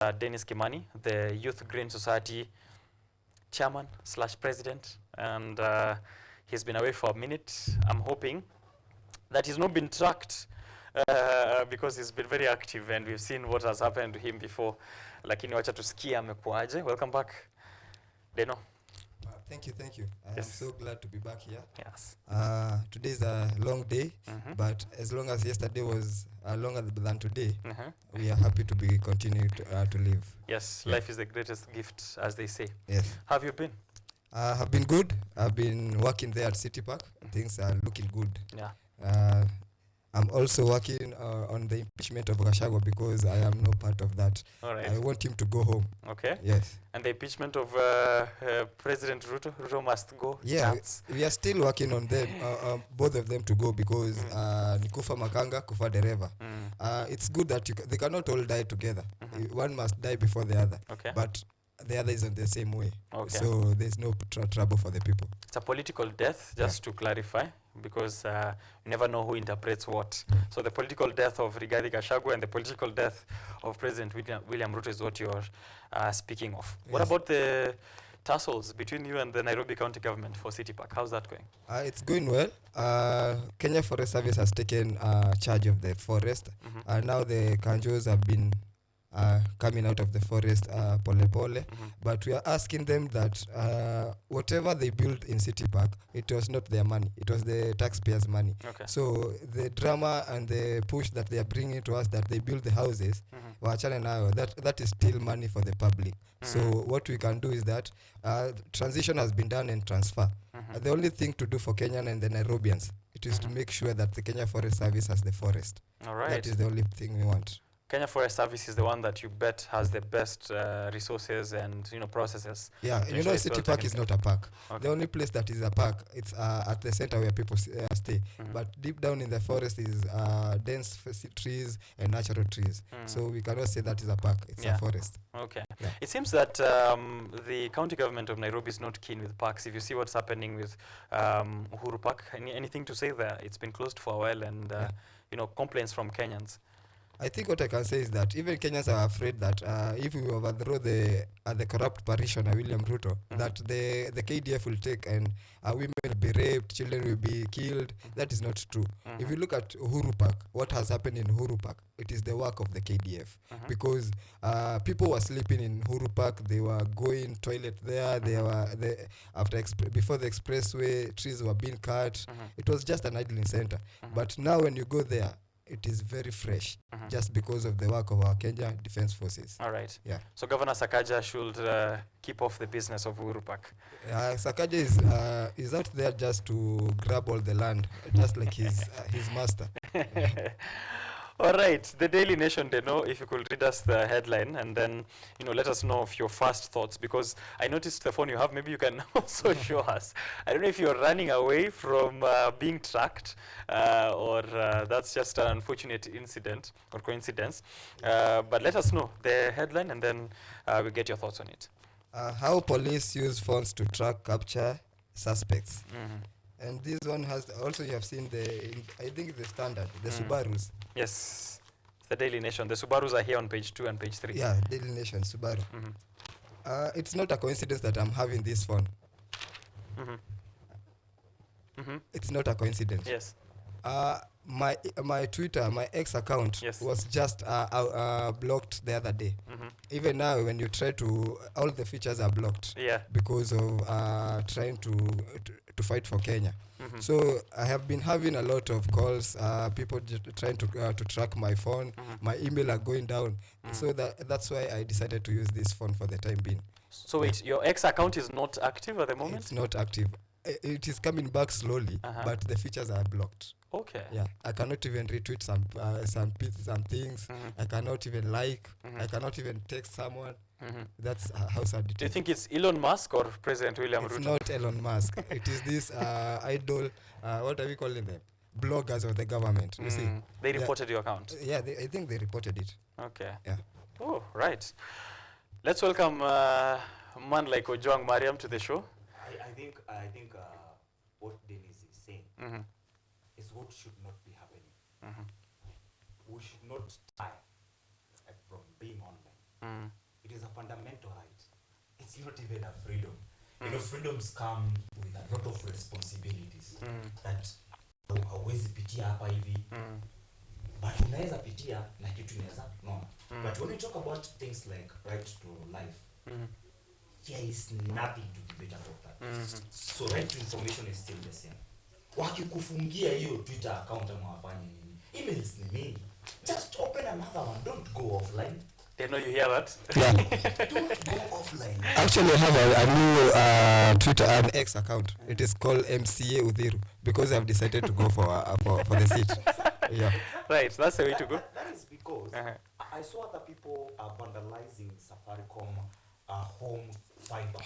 Dennis Kimani, the Youth Green Society chairman slash president, and he's been away for a minute. I'm hoping that he's not been tracked because he's been very active and we've seen what has happened to him before. Lakini wacha tusikia amekuaje. Welcome back, Deno. Thank you. I am so glad to be back here. Yes. Today is a long day, but as long as yesterday was longer than today, we are happy to be continuing to live. Yes, life is the greatest gift, as they say. Yes. How have you been? I've been good. I've been working there at City Park. Things are looking good. Yeah. I'm also working on the impeachment of Gachagua because I am no part of that. All right. I want him to go home. Okay. Yes. And the impeachment of President Ruto? Ruto must go. Yeah, Chance. we are still working on them, both of them to go because Nikufa Makanga, Kufa Dereva. It's good that they cannot all die together. One must die before the other. Okay. But the other is on the same way. Okay. So there's no trouble for the people. It's a political death, just to clarify, because you never know who interprets what. So the political death of Rigathi Gachagua and the political death of President William Ruto is what you're speaking of. Yes. What about the tussles between you and the Nairobi County government for City Park? How's that going? It's going well. Kenya Forest Service has taken charge of the forest. Now the Kanjos have been coming out of the forest pole. But we are asking them that whatever they built in City Park, it was not their money. It was the taxpayers' money. Okay. So the drama and the push that they are bringing to us that they build the houses, that is still money for the public. So what we can do is that transition has been done and transfer. The only thing to do for Kenyan and the Nairobians, it is to make sure that the Kenya Forest Service has the forest. All right. That is the only thing we want. Kenya Forest Service is the one that you bet has the best resources and processes. Yeah, City Park is not a park. Okay. The only place that is a park, it's at the center where people stay. But deep down in the forest is dense trees and natural trees. So we cannot say that is a park. It's a forest. Okay. Yeah. It seems that the county government of Nairobi is not keen with parks. If you see what's happening with Uhuru Park, anything to say there? It's been closed for a while and complaints from Kenyans. I think what I can say is that even Kenyans are afraid that if we overthrow the corrupt parishioner William Ruto, that the KDF will take and women will be raped, children will be killed. That is not true. If you look at Uhuru Park, what has happened in Uhuru Park, it is the work of the KDF. Because people were sleeping in Uhuru Park, they were going toilet there, before the expressway, trees were being cut. It was just an idling center. But now when you go there, it is very fresh, just because of the work of our Kenya Defense Forces. All right. Yeah. So Governor Sakaja should keep off the business of Uhuru Park. Sakaja is out there just to grab all the land, just like his master. All right, the Daily Nation, they know, if you could read us the headline and then, let us know of your first thoughts, because I noticed the phone you have, maybe you can also show us. I don't know if you're running away from being tracked or that's just an unfortunate incident or coincidence. But let us know the headline and then we'll get your thoughts on it. How police use phones to track, capture suspects. And this one has also, you have seen I think the Standard, the Subarus. Yes, the Daily Nation. The Subarus are here on page 2 and page 3. Yeah, Daily Nation, Subaru. It's not a coincidence that I'm having this phone. It's not a coincidence. Yes. My Twitter, my X account was just blocked the other day. Even now, when you try all the features are blocked. Yeah. Because of trying to fight for Kenya. So I have been having a lot of calls, people trying to track my phone. My email are going down. So that's why I decided to use this phone for the time being. So wait, your X account is not active at the moment? It's not active. It is coming back slowly, but the features are blocked. Okay. Yeah, I cannot even retweet some things. I cannot even like. I cannot even text someone. That's how sad it is. Do you think it's Elon Musk or President William Ruto? It's not Elon Musk. It is this idol. What are we calling them? Bloggers of the government. You see, they reported your account. Yeah, I think they reported it. Okay. Yeah. Oh, right. Let's welcome a man like Ojwang Mariam to the show. I think what Dennis is saying is what should not be happening. We should not tire from being online. It is a fundamental right. It's not even a freedom. You know, freedoms come with a lot of responsibilities that hauwezi pitia hapa hivi. But unaweza pitia na kitu inaweza no. But when we talk about things like right to life, there is nothing to debate about that. So right to information is still the same. Wakikufungia hiyo Twitter account ama wafanye nini? Emails ni mingi. Just open another one. Don't go offline. They know you hear that? Yeah. Don't go offline. Actually, I have a new Twitter and X account. It is called MCA Udhiru because I've decided to go for the seat. Yeah. Right, that's the way to go. That is because I saw other people vandalizing Safaricom home fiber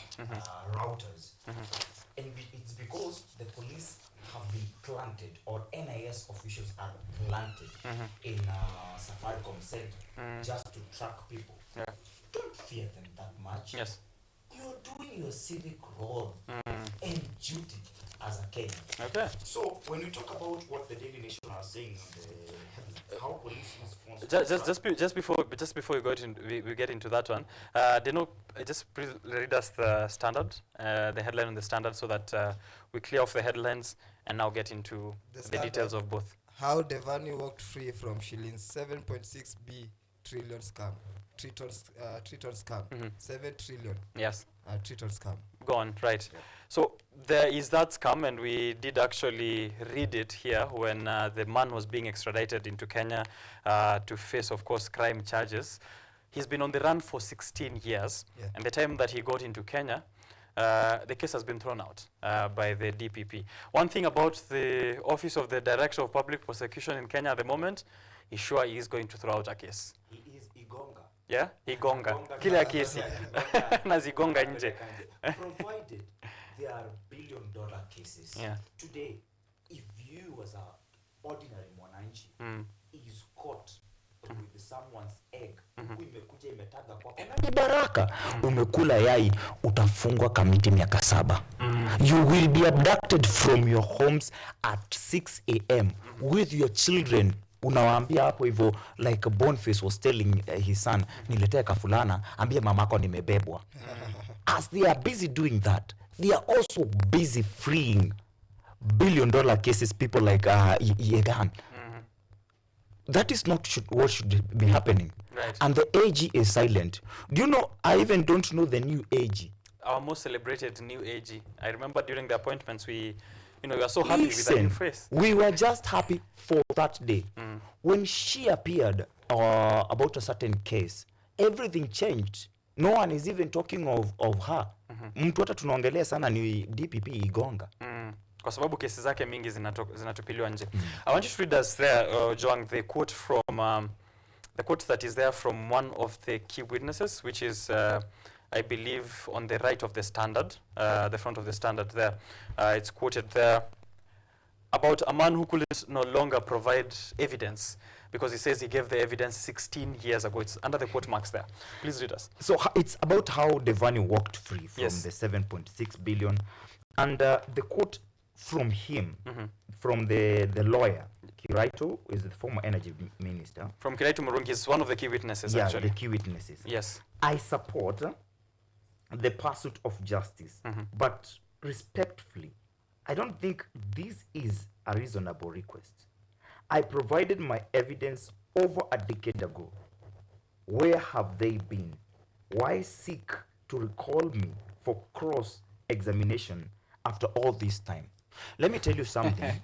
routers. And it's because the police have been planted, or NIS officials are planted in Safaricom center just to track people. Yeah. Don't fear them that much. Yes. You're doing your civic role and duty as a Kenyan. Okay. So when we talk about what the Daily Nation are saying on the how police response Just before we get into that one, just read us the standard, the headline on the standard, so that we clear off the headlines and now get into the details of both. How Devani walked free from shillings 7.6 trillion scam. Triton scam. 7 trillion. Yes. Triton scam. Go on, right. Yeah. So there is that scam, and we did actually read it here when the man was being extradited into Kenya to face, of course, crime charges. He's been on the run for 16 years, and the time that he got into Kenya, the case has been thrown out by the DPP. One thing about the Office of the Director of Public Prosecution in Kenya at the moment, is sure he is going to throw out a case. He is Igonga. Yeah? Igonga. Kila kesi. Nazigonga nje. Provided there are billion-dollar cases. Yeah. Today, if you as a ordinary mwananchi is caught with someone's egg, imekuja imetaga kwako na baraka, umekula yai, utafungwa kamiti miaka 7. You will be abducted from your homes at 6 a.m. with your children. Unawaambia hapo hivyo, like Boniface was telling his son, niletee kafulana, ambia mamako nimebebwa. As they are busy doing that, they are also busy freeing billion-dollar cases, people like Yegan. That is not what should be happening. Right. And the AG is silent. Do you know, I even don't know the new AG. Our most celebrated new AG. I remember during the appointments, we were so happy with the new face. We were just happy for that day. When she appeared about a certain case, everything changed. No one is even talking of her. Mtu hata tunaongelea sana ni DPP Igonga. Kwa sababu kesi zake mingi zinatupiliwa nje. I want you to read us there, Joang, the quote from the quote that is there from one of the key witnesses, which is I believe on the right of the standard, the front of the standard there. It's quoted there about a man who could no longer provide evidence because he says he gave the evidence 16 years ago. It's under the quote marks there. Please read us. So it's about how Devani walked free from the 7.6 billion. And the quote from him, from the lawyer, Kiraitu is the former energy minister. From Kiraitu Murungi is one of the key witnesses, actually. The key witnesses. Yes. I support the pursuit of justice, but respectfully, I don't think this is a reasonable request. I provided my evidence over a decade ago. Where have they been? Why seek to recall me for cross-examination after all this time? Let me tell you something.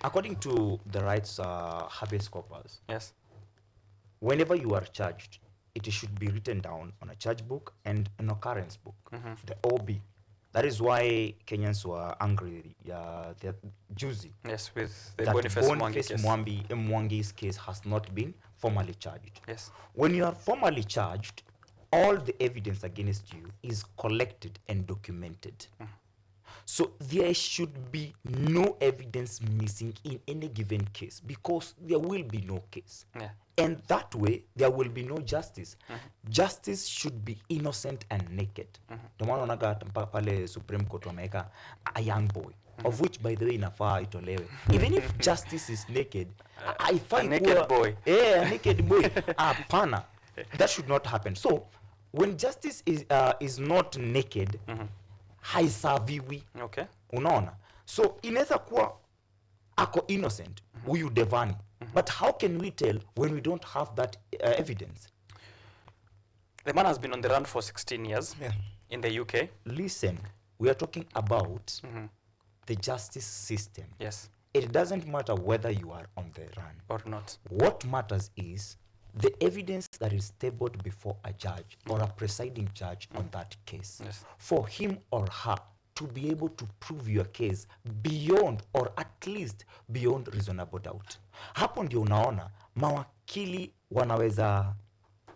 According to the rights habeas corpus, yes, whenever you are charged, it should be written down on a charge book and an occurrence book, the OB. That is why Kenyans were angry, they're juicy. Yes, with the that Boniface Mwangi's case has not been formally charged. Yes. When you are formally charged, all the evidence against you is collected and documented. So there should be no evidence missing in any given case because there will be no case. Yeah. And that way, there will be no justice. Justice should be innocent and naked. The one on pale Supreme Court wameka a young boy, of which, by the way, inafaa itolewe. Even if justice is naked, I find a naked boy. A naked boy. Pana. That should not happen. So when justice is not naked, haisaviwi. Okay. Unaona? So inaweza kuwa ako innocent huyu Devani. But how can we tell when we don't have that evidence? The man has been on the run for 16 years in the UK. Listen, we are talking about the justice system. Yes. It doesn't matter whether you are on the run or not. What matters is the evidence that is tabled before a judge or a presiding judge on that case. Yes. For him or her to be able to prove your case beyond or at least beyond reasonable doubt. Hapo ndio unaona mawakili wanaweza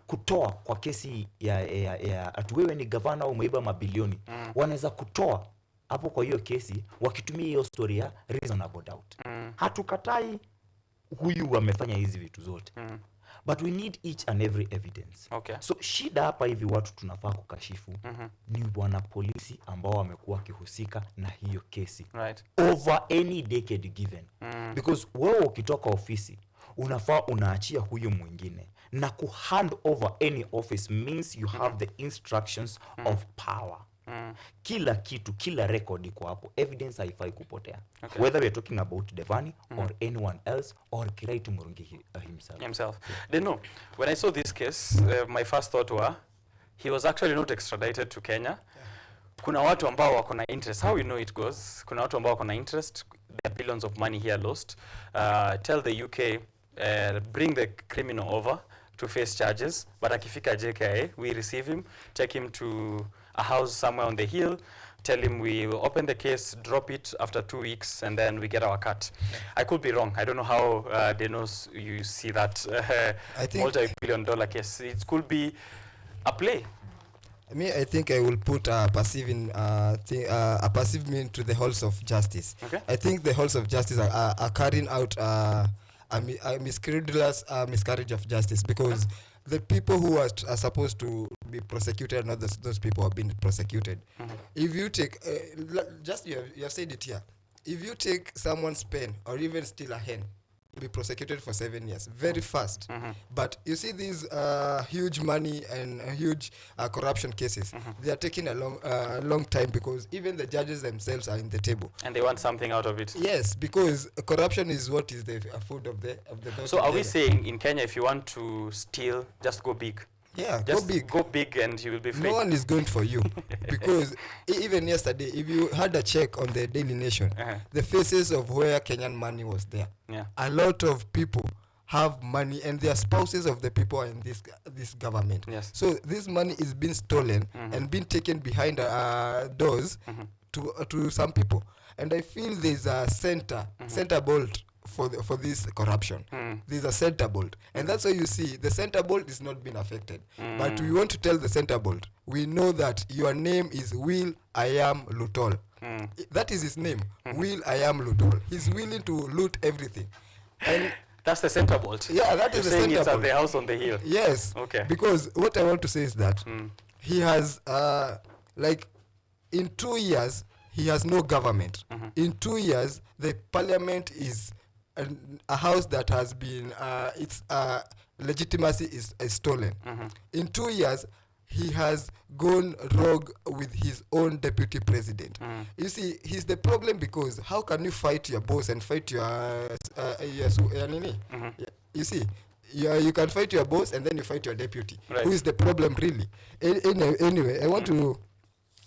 kutoa kwa kesi ya ati wewe ni gavana umeiba mabilioni. Wanaweza kutoa hapo kwa hiyo kesi wakitumia hiyo story ya reasonable doubt. Hatukatai huyu amefanya hizi vitu zote. But we need each and every evidence. Okay. So shida hapa hivi watu tunafaa kukashifu ni wana polisi ambao wamekuwa kihusika na hiyo kesi. Right. Over any decade given. Because wewe ukitoka ofisi unafaa unaachia huyo mwingine. Na hand over any office means you have the instructions of power. Kila kitu, kila record iko hapo. Evidence haifai kupotea. Okay. Whether we are talking about Devani or anyone else or Kiraitu Murungi himself. They know. When I saw this case, my first thought was he was actually not extradited to Kenya. Kuna watu ambao wako na interest. How you know it goes? Kuna watu ambao wako na interest. There are billions of money here lost. Tell the UK, bring the criminal over to face charges. But akifika JKIA, we receive him, take him to a house somewhere on the hill, tell him we will open the case, drop it after 2 weeks, and then we get our cut. I could be wrong. I don't know how they know you see that I think multi-billion-dollar case. It could be a play. I think I will put a passive mean to the halls of justice. Okay. I think the halls of justice are carrying out a miscarriage of justice because the people who are supposed to be prosecuted, not those people have been prosecuted. If you take, you have said it here, if you take someone's pen or even steal a hen, be prosecuted for 7 years very fast. But you see these huge money and huge corruption cases, they are taking a long time because even the judges themselves are in the table And they want something out of it. Yes, because corruption is what is the food of the So are we saying in Kenya, if you want to steal, just go big? Yeah, Just go big and you will be free. No one is going for you because even yesterday, if you had a check on the Daily Nation, the faces of where Kenyan money was there. Yeah. A lot of people have money and they are spouses of the people in this government. Yes. So this money is being stolen and being taken behind doors to some people. And I feel there's a center bolt for this corruption. There's a center bolt, and that's why you see the center bolt is not being affected. But we want to tell the center bolt, we know that your name is Will I Am Lutol. That is his name, Will I Am Lutol. He's willing to loot everything. And that's the center bolt. Yeah, that is the saying center it's at bolt. the house on the hill. Yes. Okay. Because what I want to say is that he has like in 2 years he has no government. In 2 years the parliament is a house that has been its legitimacy is stolen. In 2 years he has gone rogue with his own deputy president. You see, he's the problem because how can you fight your boss and fight your you see, you can fight your boss and then you fight your deputy. Right. Who is the problem really? Anyway, I want to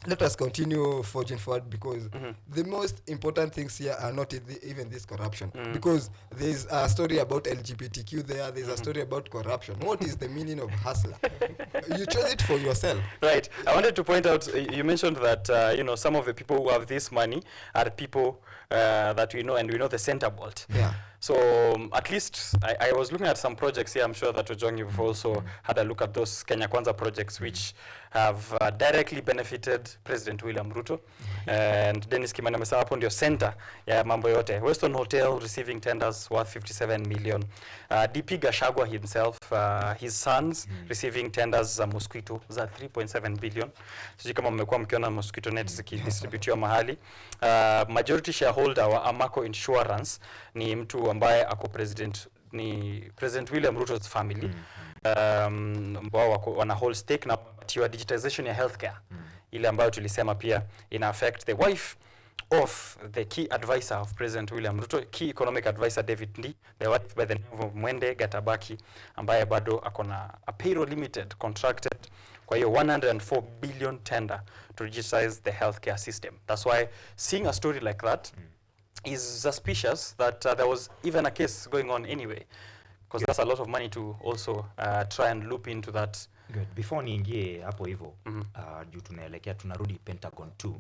let us continue forging forward because the most important things here are not even this corruption. Because there's a story about LGBTQ there's a story about corruption. What is the meaning of hustler? You chose it for yourself. Right. I wanted to point out, you mentioned that, some of the people who have this money are people that we know, and we know the center bolt. Yeah. So at least I was looking at some projects here. I'm sure that Ojong, you've also had a look at those Kenya Kwanza projects which have directly benefited President William Ruto. And Dennis Kimani amesema hapo ndio center ya mambo yote. Weston Hotel receiving tenders worth 57 million. DP Gashagwa himself, his sons receiving tenders za mosquito za 3.7 billion. Sijui kama mmekuwa mkiona mosquito net zikidistributiwa mahali. Majority shareholder wa Amaco Insurance ni mtu ambaye ako president ni President William Ruto's family ambao wana whole stake na your digitization ya healthcare ile ambayo tulisema pia ina affect the wife of the key advisor of President William Ruto, key economic advisor David Ndii, the wife by the name of Mwende Gatabaki, ambaye bado akona a payroll limited contracted kwa hiyo 104 billion tender to digitize the healthcare system. That's why seeing a story like that is suspicious that there was even a case going on anyway, because that's a lot of money to also try and loop into that. Good. Before niingie hapo hivyo, juu tunaelekea tunarudi Pentagon 2,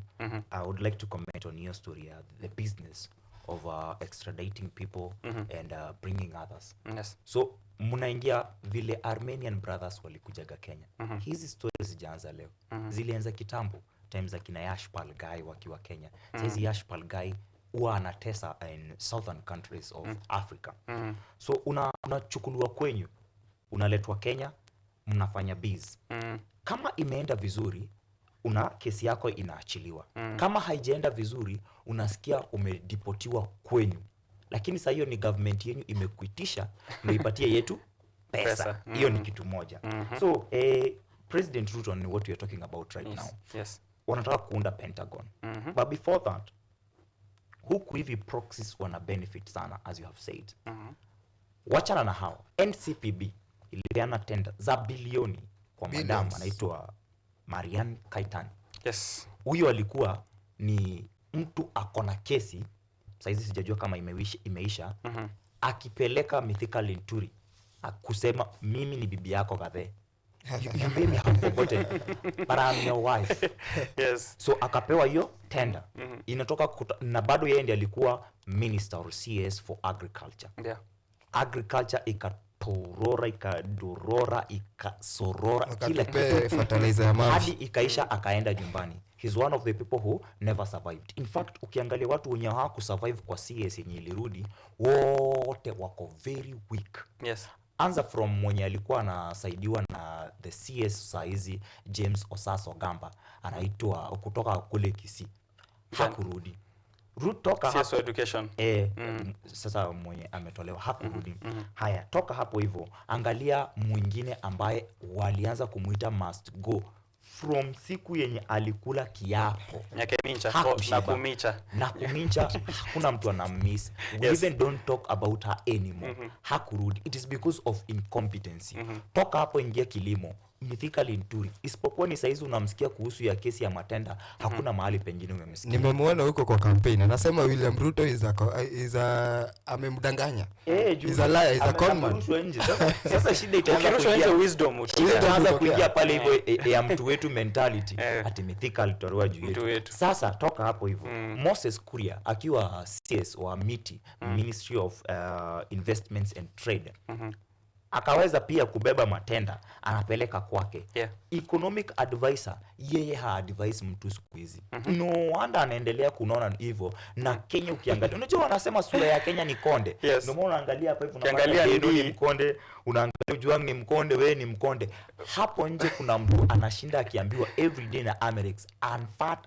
I would like to comment on your story, the business of extraditing people and bringing others. Yes. So mnaingia vile Armenian brothers walikujaga Kenya. Hizi stories zijaanza leo. Zilianza kitambo, times za kina Yashpal Guy wakiwa Kenya. Sasa Yashpal Guy huwa anatesa in southern countries of Africa. So unachukuliwa kwenyu, unaletwa Kenya, mnafanya biz. Kama imeenda vizuri, kesi yako inaachiliwa. Kama haijaenda vizuri, unasikia umedipotiwa kwenyu. Lakini sasa hiyo ni government yenu imekuitisha, mnaipatia yetu pesa. Hiyo ni kitu moja. So President Ruto and what we are talking about right now. Yes. Wanataka kuunda Pentagon. But before that, huku hivi proxies wana benefit sana, as you have said. Wachana na hao. NCPB ilipeana tender za bilioni kwa madam anaitwa Marian Kaitan. Yes. Huyo alikuwa ni mtu akona kesi, saizi sijajua kama imeisha, akipeleka Mythical Linturi akusema mimi ni bibi yako Gathe. You maybe have forgotten, but I'm your wife. Yes. So akapewa hiyo tender. Inatoka na bado yeye ndiye alikuwa minister or CS for agriculture. Yeah. Agriculture ikatorora, ikadorora, ikasorora, kila fertilizer ya maji hadi ikaisha, akaenda nyumbani. He's one of the people who never survived. In fact, ukiangalia watu wenye hawakusurvive kwa CS yenye ilirudi, wote wako very weak. Yes. Anza from mwenye alikuwa anasaidiwa na the CS saizi James Osaso Gamba, anaitwa kutoka kule Kisii, hakurudi. Toka CS education. Sasa mwenye ametolewa hakurudi. Haya, toka hapo hivyo, angalia mwingine ambaye walianza kumuita must go from siku yenye alikula kiapo na kumincha hakuna mtu anamiss. We even don't talk about her anymore. Hakurudi. It is because of incompetency. Toka hapo ingia kilimo, Mythical Linturi, isipokuwa ni saizi unamsikia kuhusu ya kesi ya matenda, hakuna mahali pengine umemsikia. Nimemwona huko kwa campaign anasema William Ruto amemdanganya. Is a liar, is a conman. Sasa shida itaanza wisdom, itaanza kuingia pale hivyo ya mtu wetu mentality. Ati Mythical alitolewa juu yetu. Sasa toka hapo hivyo, Moses Kuria akiwa CS wa MITI, Ministry of Investments and Trade, akaweza pia kubeba matenda, anapeleka kwake. Economic advisor, yeye ha-advise mtu siku hizi. No wonder anaendelea kunaona hivyo. Na Kenya ukiangalia, unajua wanasema sura ya Kenya ni konde. Ndio maana unaangalia hapa hivyo, unaangalia ni mkonde, unaangalia Ujwang ni mkonde, wewe ni mkonde. Hapo nje kuna mtu anashinda akiambiwa everyday na Amerix unfat,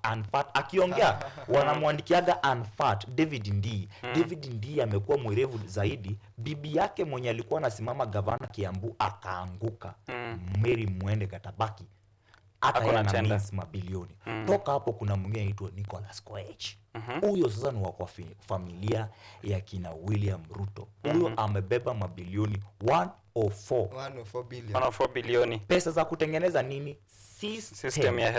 akiongea wanamwandikiaga unfat. David Ndii amekuwa mwerevu zaidi. Bibi yake mwenye alikuwa anasimama gavana Kiambu akaanguka, Mary Mwende Gatabaki, akona na mabilioni. Toka hapo kuna mwingine anaitwa Nicholas Koech. Huyo sasa ni wa familia ya kina William Ruto. Huyo amebeba mabilioni 104 bilioni. Pesa za kutengeneza nini? System ya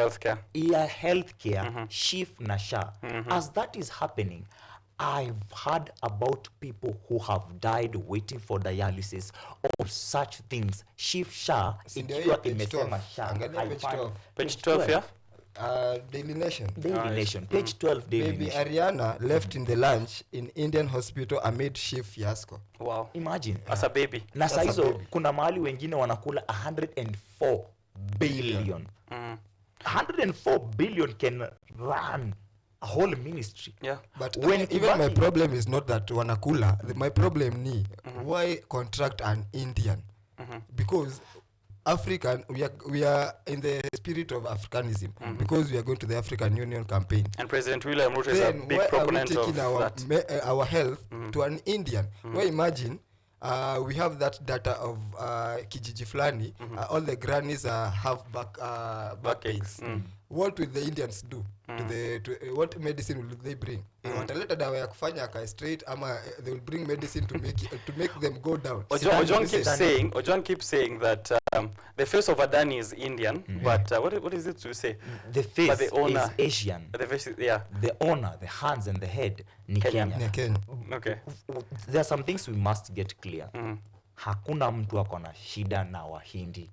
healthcare, SHIF na SHA. As that is happening, I've heard about people who have died waiting for dialysis or such things. SHIF SHA ikiwa imesema SHA. Page 12 ya? Daily Nation. Page 12 Daily Baby Nation. Ariana left in the lunch in Indian hospital amid SHIF fiasco. Wow. Imagine. As a baby. Na saizo kuna mahali wengine wanakula 104 billion. 104 billion can run a whole ministry. But even my problem is not that wanakula. My problem ni why contract an Indian? Because African, we are in the spirit of Africanism, because we are going to the African Union campaign. And President William Ruto is a big proponent of that. Our health to an Indian? Well, imagine we have that data of kijiji fulani, all the grannies have back pains. What will the Indians do? What medicine will they bring? Wataleta dawa ya kufanya akae straight, ama they will bring medicine to make them go down. Ojon keeps saying that the face of Adani is Indian, but what is it to say? The face but the owner is Asian. The face is, yeah. The owner, the hands and the head ni Kenya. Okay. There are some things we must get clear. Hakuna mtu wako na shida na Wahindi.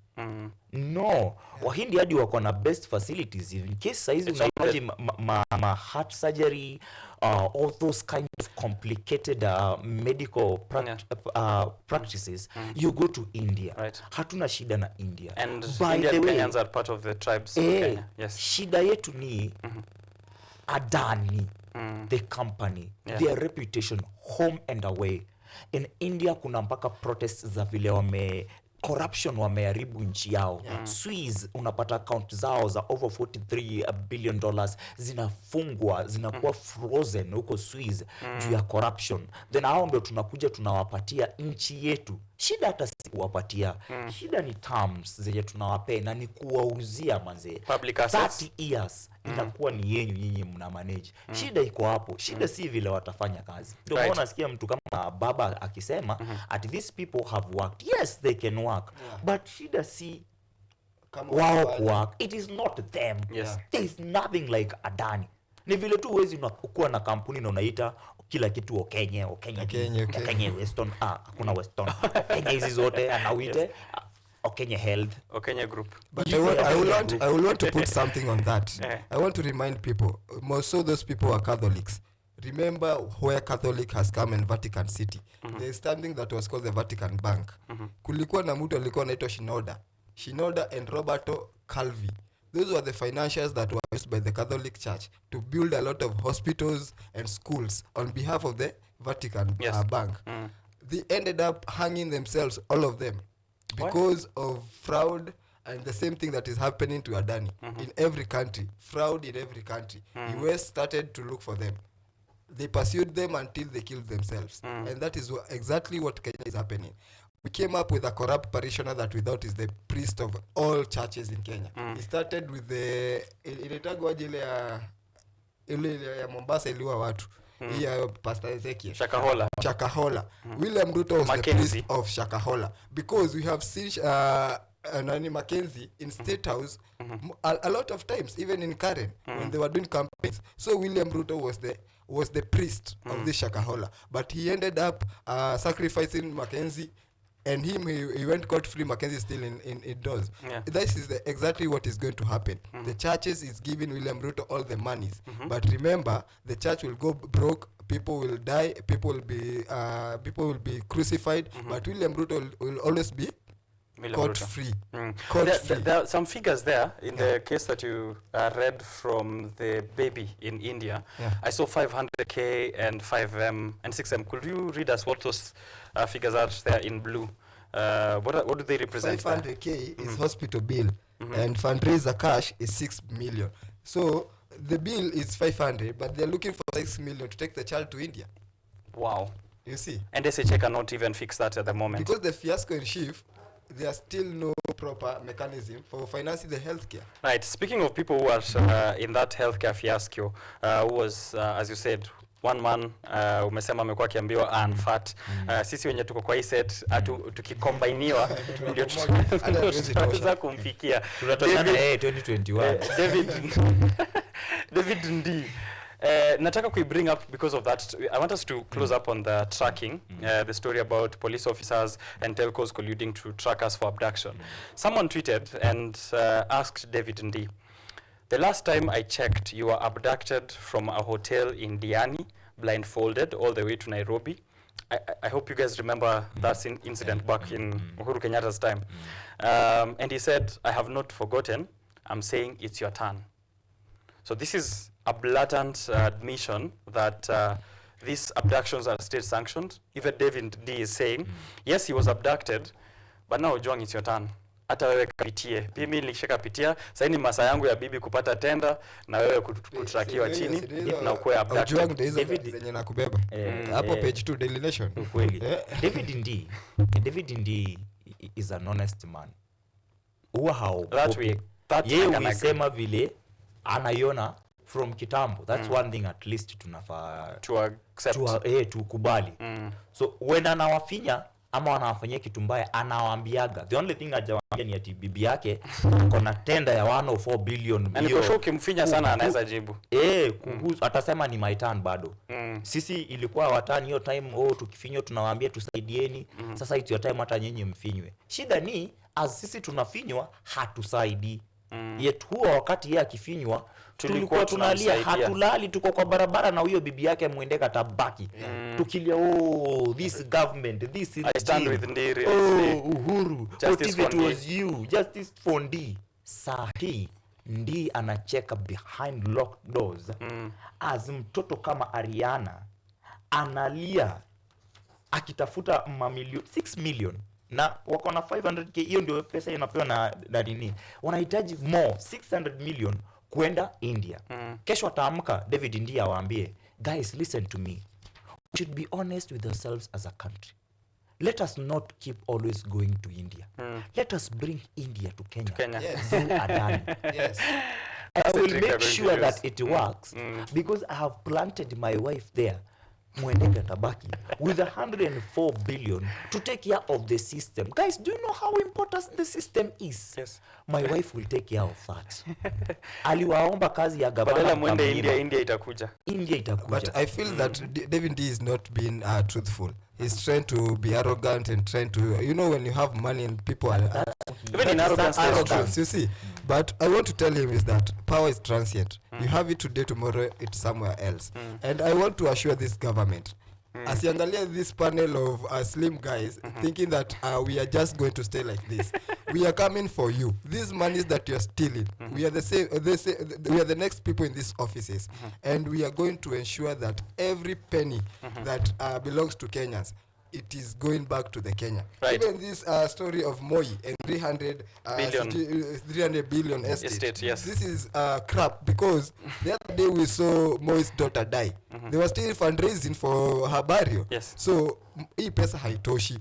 No, Wahindi hadi wako na best facilities. In case saizi unahitaji ma heart surgery, all those kind of complicated medical practices, you go to India. Right. Hatuna shida na India. And by Indian the way, Kenyans are part of the tribes of Kenya. Yes. Shida yetu ni Adani, the company, their reputation home and away. In India kuna mpaka protests za vile corruption wameharibu nchi yao. Swiss unapata account zao za over $43 billion zinafungwa, zinakuwa frozen huko Swiss juu ya corruption. Then hao ndio tunakuja tunawapatia nchi yetu. Shida hata si kuwapatia. Shida ni terms zenye tunawapea na ni kuwauzia manze. Public assets. 30 years inakuwa ni yenyu nyinyi mna manage. Shida iko hapo. Shida si vile watafanya kazi. Ndio maana nasikia mtu kama baba akisema at these people have worked. Yes, they can work. But shida si wao work. It is not them. Yes. There is nothing like Adani. Ni vile tu uwezi kuwa na kampuni na unaita kila kitu Kenya Western, hakuna Western. Kenya hizi zote anauite Kenya Health, Kenya Group. But I will want to put something on that. I want to remind people, most of those people are Catholics. Remember where Catholic has come in Vatican City. There is something that was called the Vatican Bank. Kulikuwa na mtu alikuwa anaitwa Shinoda and Roberto Calvi. Those were the financiers that were used by the Catholic Church to build a lot of hospitals and schools on behalf of the Vatican Bank. They ended up hanging themselves, all of them, because of fraud and the same thing that is happening to Adani in every country. Fraud in every country. US started to look for them. They pursued them until they killed themselves. And that is exactly what Kenya is happening. We came up with a corrupt parishioner that we thought is the priest of all churches in Kenya. He started with the ile ya Mombasa iliwa watu. Hiya Pastor Ezekiel. Shakahola. William Ruto was the priest of Shakahola. Because we have seen Nani Mackenzie in State House a lot of times, even in Karen, when they were doing campaigns. So William Ruto was the priest of this Shakahola. But he ended up sacrificing Mackenzie, and he went court-free. Mackenzie still in doors. This is exactly what is going to happen. The churches is giving William Ruto all the monies. But remember, the church will go broke, people will die, people will be crucified, but William Ruto will always be court-free. There are some figures there in the case that you read from the baby in India. I saw 500K and 5M and 6M. Could you read us what those figures are there in blue? What do they represent? 500K is hospital bill, and fundraiser cash is 6 million. So the bill is 500, but they're looking for 6 million to take the child to India. Wow. You see? And SHA cannot even fix that at the moment. Because the fiasco in chief, there are still no proper mechanism for financing the healthcare. Right. Speaking of people who are in that healthcare fiasco, who was, as you said, one man umesema amekuwa akiambiwa unfat. Sisi wenye tuko kwa hii set tukikombiniwa ndio tunaweza kumfikia. Tunatoshana 2021. David Ndi. Nataka kui bring up because of that. I want us to close up on the tracking, the story about police officers and telcos colluding to track us for abduction. Someone tweeted and asked David Ndi, the last time I checked, you were abducted from a hotel in Diani, blindfolded all the way to Nairobi. I hope you guys remember that incident back in Uhuru Kenyatta's time. And he said, I have not forgotten. I'm saying it's your turn. So this is a blatant admission that these abductions are state sanctioned. Even David D is saying, yes, he was abducted, but now Ojwang, it's your turn. hata wewe kapitie. Pia mimi nilishakapitia. Sasa ni masaa yangu ya bibi kupata tenda na wewe kutrakiwa chini na ukue abducted. David zenye nakubeba. Hapo page 2 Daily Nation. Ukweli. David Ndi is an honest man. Huwa yeye unasema vile anaiona from kitambo. That's one thing at least tunafaa to accept, tukubali. So when anawafinya ama wanawafanyia kitu mbaya, anawaambiaga. The only thing hajawaambia ni ati bibi yake kona tenda ya 104 billion. Na niko sure kimfinya sana anaweza jibu. Atasema ni my turn bado. Sisi ilikuwa watani hiyo time, tukifinywa tunawaambia tusaidieni. Sasa it's your time, hata nyinyi mfinywe. Shida ni as sisi tunafinywa hatusaidi. Yet huo wakati yeye akifinywa tulikuwa tunalia, hatulali, tuko kwa barabara na huyo bibi yake muendeka tabaki. Tukilia this government, this is I stand with Ndiri. Uhuru, Justice it was you, justice for Ndi. Sahi Ndi anacheka behind locked doors. As mtoto kama Ariana analia akitafuta mamilioni 6 million na wako na 500k. Hiyo ndio pesa inapewa na nini, wanahitaji more 600 million kwenda India. Kesho ataamka David Ndi awaambie, guys listen to me, we should be honest with ourselves as a country. Let us not keep always going to India. Let us bring India to Kenya. Yes. Yes. I will make sure that it works because I have planted my wife there, Mwendeka Tabaki, with 104 billion to take care of the system. Guys, do you know how important the system is? Yes. My wife will take care of that. Aliwaomba kazi ya gavana. Badala mwende India itakuja. But I feel that David D is not being truthful. He's trying to be arrogant and trying to, when you have money and people are even in arrogance, you see. But I want to tell him is that power is transient. You have it today, tomorrow it's somewhere else. And I want to assure this government, asiangalia this panel of slim guys thinking that we are just going to stay like this. We are coming for you. These monies that you're stealing, we are we are the next people in these offices, and we are going to ensure that every penny that belongs to Kenyans, it is going back to the Kenya. Right. Even this story of Moi and 300 billion estate. Yes. This is crap, because the other day we saw Moi's daughter die. They were still fundraising for her burial. Yes. So hii pesa haitoshi,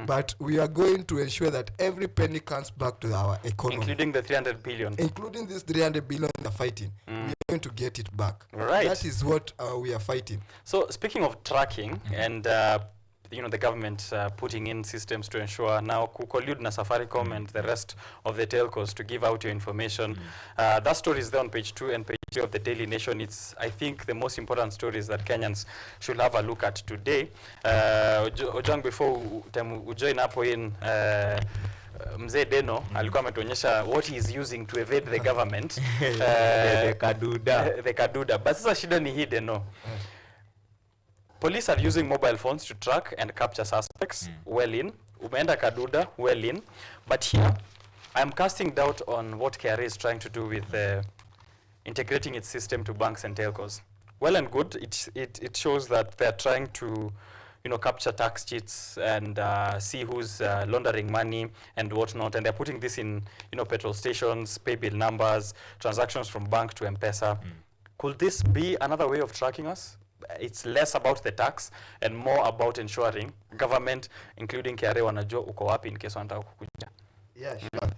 but we are going to ensure that every penny comes back to our economy, including the 300 billion. Including this 300 billion we are fighting. We are going to get it back. Right. That is what we are fighting. So speaking of tracking and the government putting in systems to ensure now collude na Safaricom and the rest of the telcos to give out your information. That story is there on page 2 and page 3 of the Daily Nation. It's, I think, the most important stories that Kenyans should have a look at today. Ojang, before ujoin hapo in Mzee Deno alikuwa ametuonyesha what he is using to evade the government. The kaduda. The kaduda. But sasa shida ni hii Deno. Police are using mobile phones to track and capture suspects. Well in. Umeenda kaduda, well in. But here, I'm casting doubt on what KRA is trying to do with integrating its system to banks and telcos. Well and good. It shows that they're trying to, capture tax cheats and see who's laundering money and whatnot. And they're putting this in, petrol stations, pay bill numbers, transactions from bank to M-Pesa. Could this be another way of tracking us? It's less about the tax and more about ensuring government, including KRA, wanajua uko wapi in case wanataka kukuja. Yeah, sure.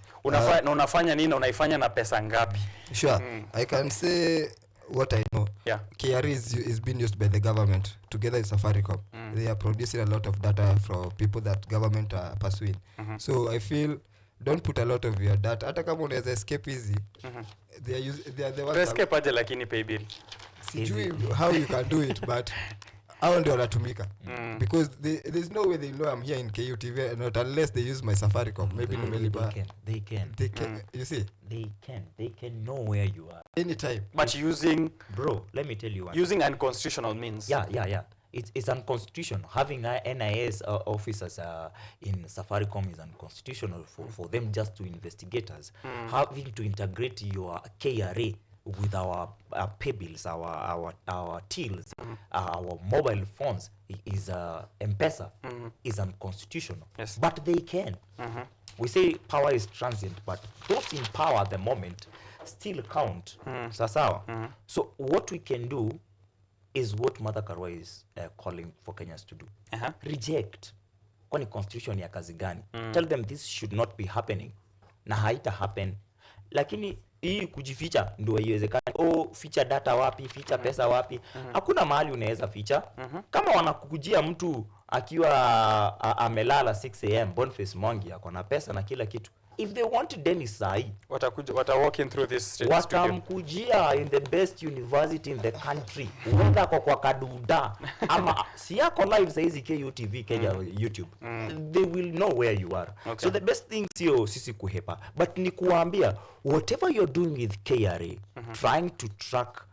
Unafanya nini, unaifanya na pesa ngapi? Sure. I can say what I know. Yeah. KRA is being used by the government together with Safaricom. They are producing a lot of data for people that government are pursuing. So I feel don't put a lot of your data. Hata kama unaweza escape easy. They are the ones. Escape aje lakini pay bill. Sijui how you can do it, but hao ndio wanatumika. Because there's no way they know I'm here in KUTV, not unless they use my Safaricom. Maybe nimelipa. They can. You see? They can know where you are Anytime. But using, bro, let me tell you one. Using unconstitutional means. Yeah. It's unconstitutional. Having NIS officers in Safaricom is unconstitutional for them just to investigate us. Having to integrate your KRA with our pay bills, our tills, our mobile phones is M-Pesa is unconstitutional. Yes. But they can. We say power is transient, but those in power at the moment still count. Sasawa. So what we can do is what Mother Karua is calling for Kenyans to do. Reject. Kwani constitution ya kazi gani? Tell them this should not be happening. Na haita happen. Lakini hii kujificha ndio haiwezekani. Oh, ficha data wapi, ficha pesa wapi? Hakuna mahali unaweza ficha. Kama wanakukujia mtu akiwa amelala 6 am, Boniface Mwangi ako na pesa na kila kitu. If they want Dennis Sai, wata walking through this studio. Watamkujia in the best university in the country. Whether kwa Kaduda ama si yako live saizi KUTV Kenya YouTube. They will know where you are. Okay. So the best thing sio sisi kuhepa, but ni kuambia whatever you're doing with KRA, trying to track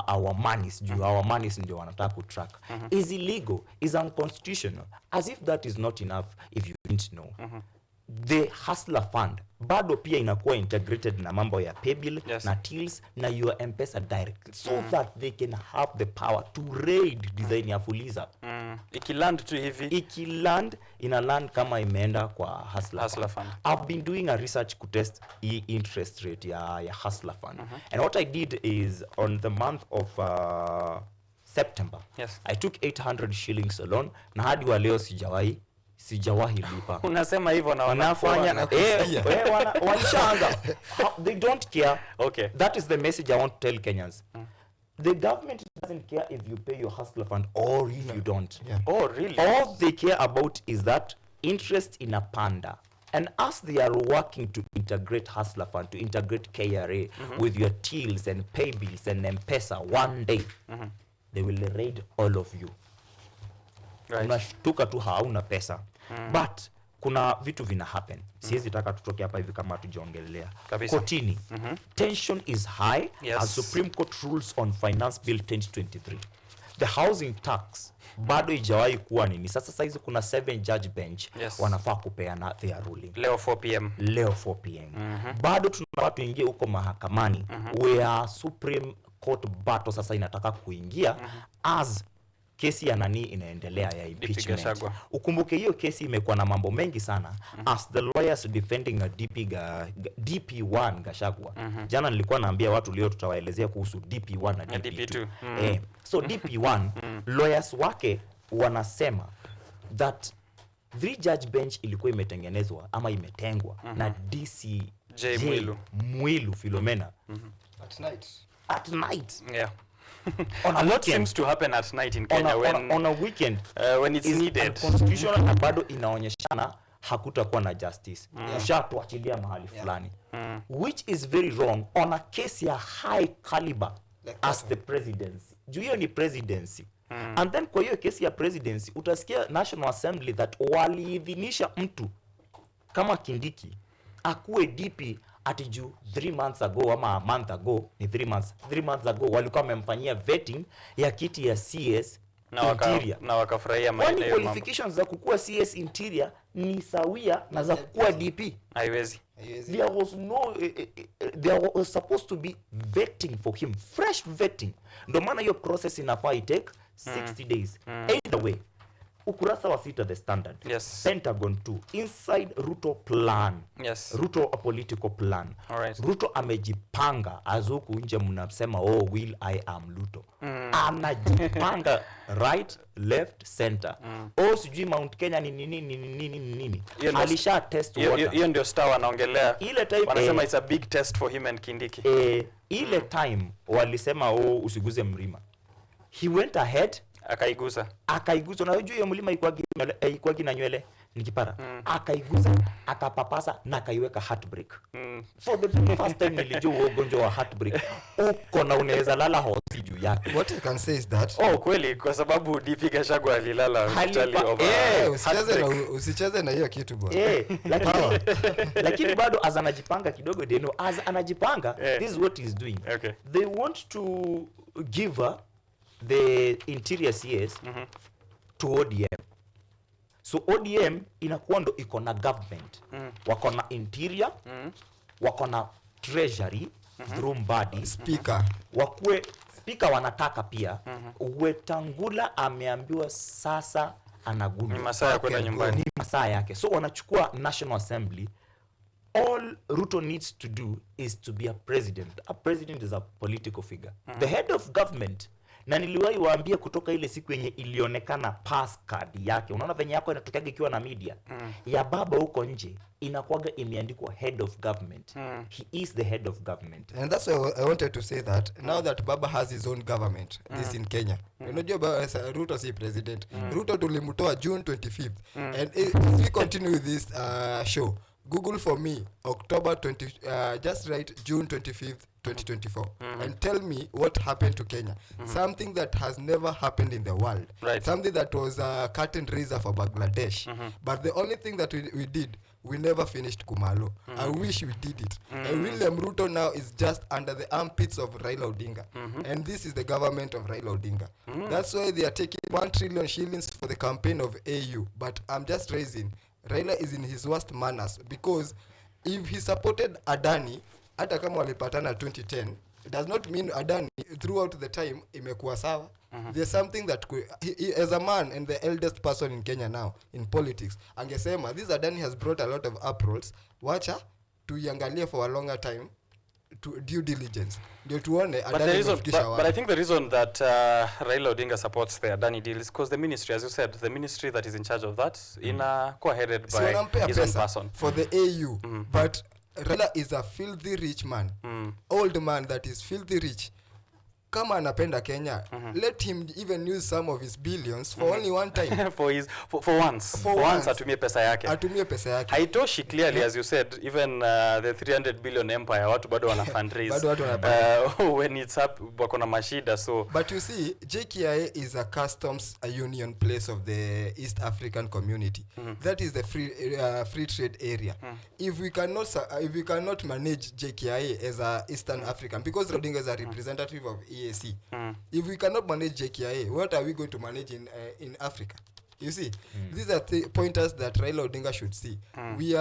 our monies, our monies ndio wanataka ku track, is illegal, is unconstitutional. As if that is not enough, if you didn't know. The Hustler Fund bado pia inakuwa integrated na mambo ya paybill, na tills na your M-Pesa direct, so that they can have the power to raid design ya Fuliza. Ikiland tu hivi, ikiland ina land kama imeenda kwa Hustler Fund. I've been doing a research to test interest rate ya Hustler Fund. And what I did is on the month of September, I took 800 shillings alone, na hadi wa leo sijawahi lipa. Unasema hivyo na wanafanya walishaanza. They don't care. Okay. That is the message I want to tell Kenyans. The government doesn't care if you pay your Hustler Fund or if you don't. Oh, really? All they care about is that interest in a panda. And as they are working to integrate Hustler Fund, to integrate KRA with your tills and pay bills and M-Pesa one day, they will raid all of you. Unashtuka tu hauna pesa. But kuna vitu vina happen. Siwezi taka tutoke hapa hivi kama tujongelea. Kotini. Tension is high as Supreme Court rules on Finance Bill 2023. The housing tax bado ijawahi kuwa nini. Sasa hizi kuna 7 judge bench wanafaa kupeana their ruling. Leo 4 p.m. Leo 4 p.m. Bado tunataka tuingie huko mahakamani where Supreme Court battle sasa inataka kuingia as kesi ya nani inaendelea ya impeachment. Ukumbuke hiyo kesi imekuwa na mambo mengi sana as the lawyers defending a DP1 Gachagua. Jana nilikuwa naambia watu leo tutawaelezea kuhusu DP1 na DP2. So DP1 lawyers wake wanasema that 3 judge bench ilikuwa imetengenezwa ama imetengwa na DCJ Mwilu Philomena at night. Yeah. A lot seems to happen at night in Kenya on a weekend when it's needed. Constitutional na bado inaonyeshana hakutakuwa na justice. Ushatuachilia mahali fulani. Which is very wrong on a case ya high caliber as the presidency. Juu hiyo ni presidency. And then kwa hiyo kesi ya presidency utasikia National Assembly that waliidhinisha mtu kama Kindiki akuwe DP ati juu 3 months ago ama a month ago, ni 3 months ago walikuwa wamemfanyia vetting ya kiti ya CS interior na wakafurahia maeneo. Qualifications za kukua CS interior ni sawia na za kukua DP. Haiwezi. There was supposed to be vetting for him, fresh vetting. Ndio maana hiyo process inafaa take 60 days. Either way, ukurasa wa 6 the Standard. Pentagon 2 inside Ruto plan. Ruto a political plan. Ruto amejipanga azuku nje mnasema will I am Ruto. Anajipanga right, left, center. Sijui Mount Kenya ni nini. Alisha test water. Hiyo ndio star wanaongelea. Ile time wanasema it's a big test for him and Kindiki. Ile time walisema usiguze mlima. He went ahead akaiguza. Unajua hiyo mlima ilikuwa na nywele nikipara. Akaiguza, akapapasa na akaiweka heartbreak. For the first time nilijua ugonjwa wa heartbreak. Uko na unaweza lala hosi juu yake. What I can say is that kweli kwa sababu DP Gachagua alilala hospitali over. Usicheze na hiyo kitu bwana. Lakini bado anajipanga kidogo deno anajipanga. This is what he's doing. They want to give the interior CS to ODM. So ODM inakuwa iko na government. Wako na interior, wako na treasury, through Mbadi. Speaker. Wakue speaker wanataka pia. Wetangula ameambiwa sasa anagundua. Ni masaa ya kwenda nyumbani. Ni masaa yake. So wanachukua National Assembly. All Ruto needs to do is to be a president. A president is a political figure. The head of government. Na niliwahi waambia kutoka ile siku yenye ilionekana pass card yake. Unaona venye yako inatokea ikiwa na media. Ya baba huko nje inakuwaga imeandikwa head of government. He is the head of government. And that's why I wanted to say that now that Baba has his own government, this in Kenya. Unajua Ruto si president. Ruto tulimtoa June 25th. And if we continue with this show, Google for me October 20 just write June 25th 2024 and tell me what happened to Kenya. Something that has never happened in the world. Right. Something that was a curtain raiser for Bangladesh. But the only thing that we did, we never finished Kumalo. I wish we did it. And William Ruto now is just under the armpits of Raila Odinga. And this is the government of Raila Odinga. That's why they are taking 1 trillion shillings for the campaign of AU. But I'm just raising, Raila is in his worst manners, because if he supported Adani, hata kama walipatana 2010, it does not mean Adani throughout the time imekuwa sawa. There's something that he, as a man and the eldest person in Kenya now in politics, angesema this Adani has brought a lot of uprolls, wacha tuiangalie for a longer time, to due diligence ndio tuone Adani imefikisha wapi. But I think the reason that Raila Odinga supports the Adani deal is because the ministry, as you said, the ministry that is in charge of that co-headed by his own person for the AU. But Raila is a filthy rich man, old man that is filthy rich. Kama anapenda Kenya, let him even use some of his billions for only one time. for once atumie pesa yake. Atumie pesa yake. Haitoshi clearly, as you said, even the 300 billion empire watu bado wana fundraise. Bado watu wanapanda. When it's up wako na mashida, so but you see, JKIA is a customs union place of the East African community. That is the free trade area. If we cannot manage JKIA as a Eastern African, because Odinga is a representative of EAC. If we cannot manage JKIA, what are we going to manage in Africa? You see, these are the pointers that Raila Odinga should see. We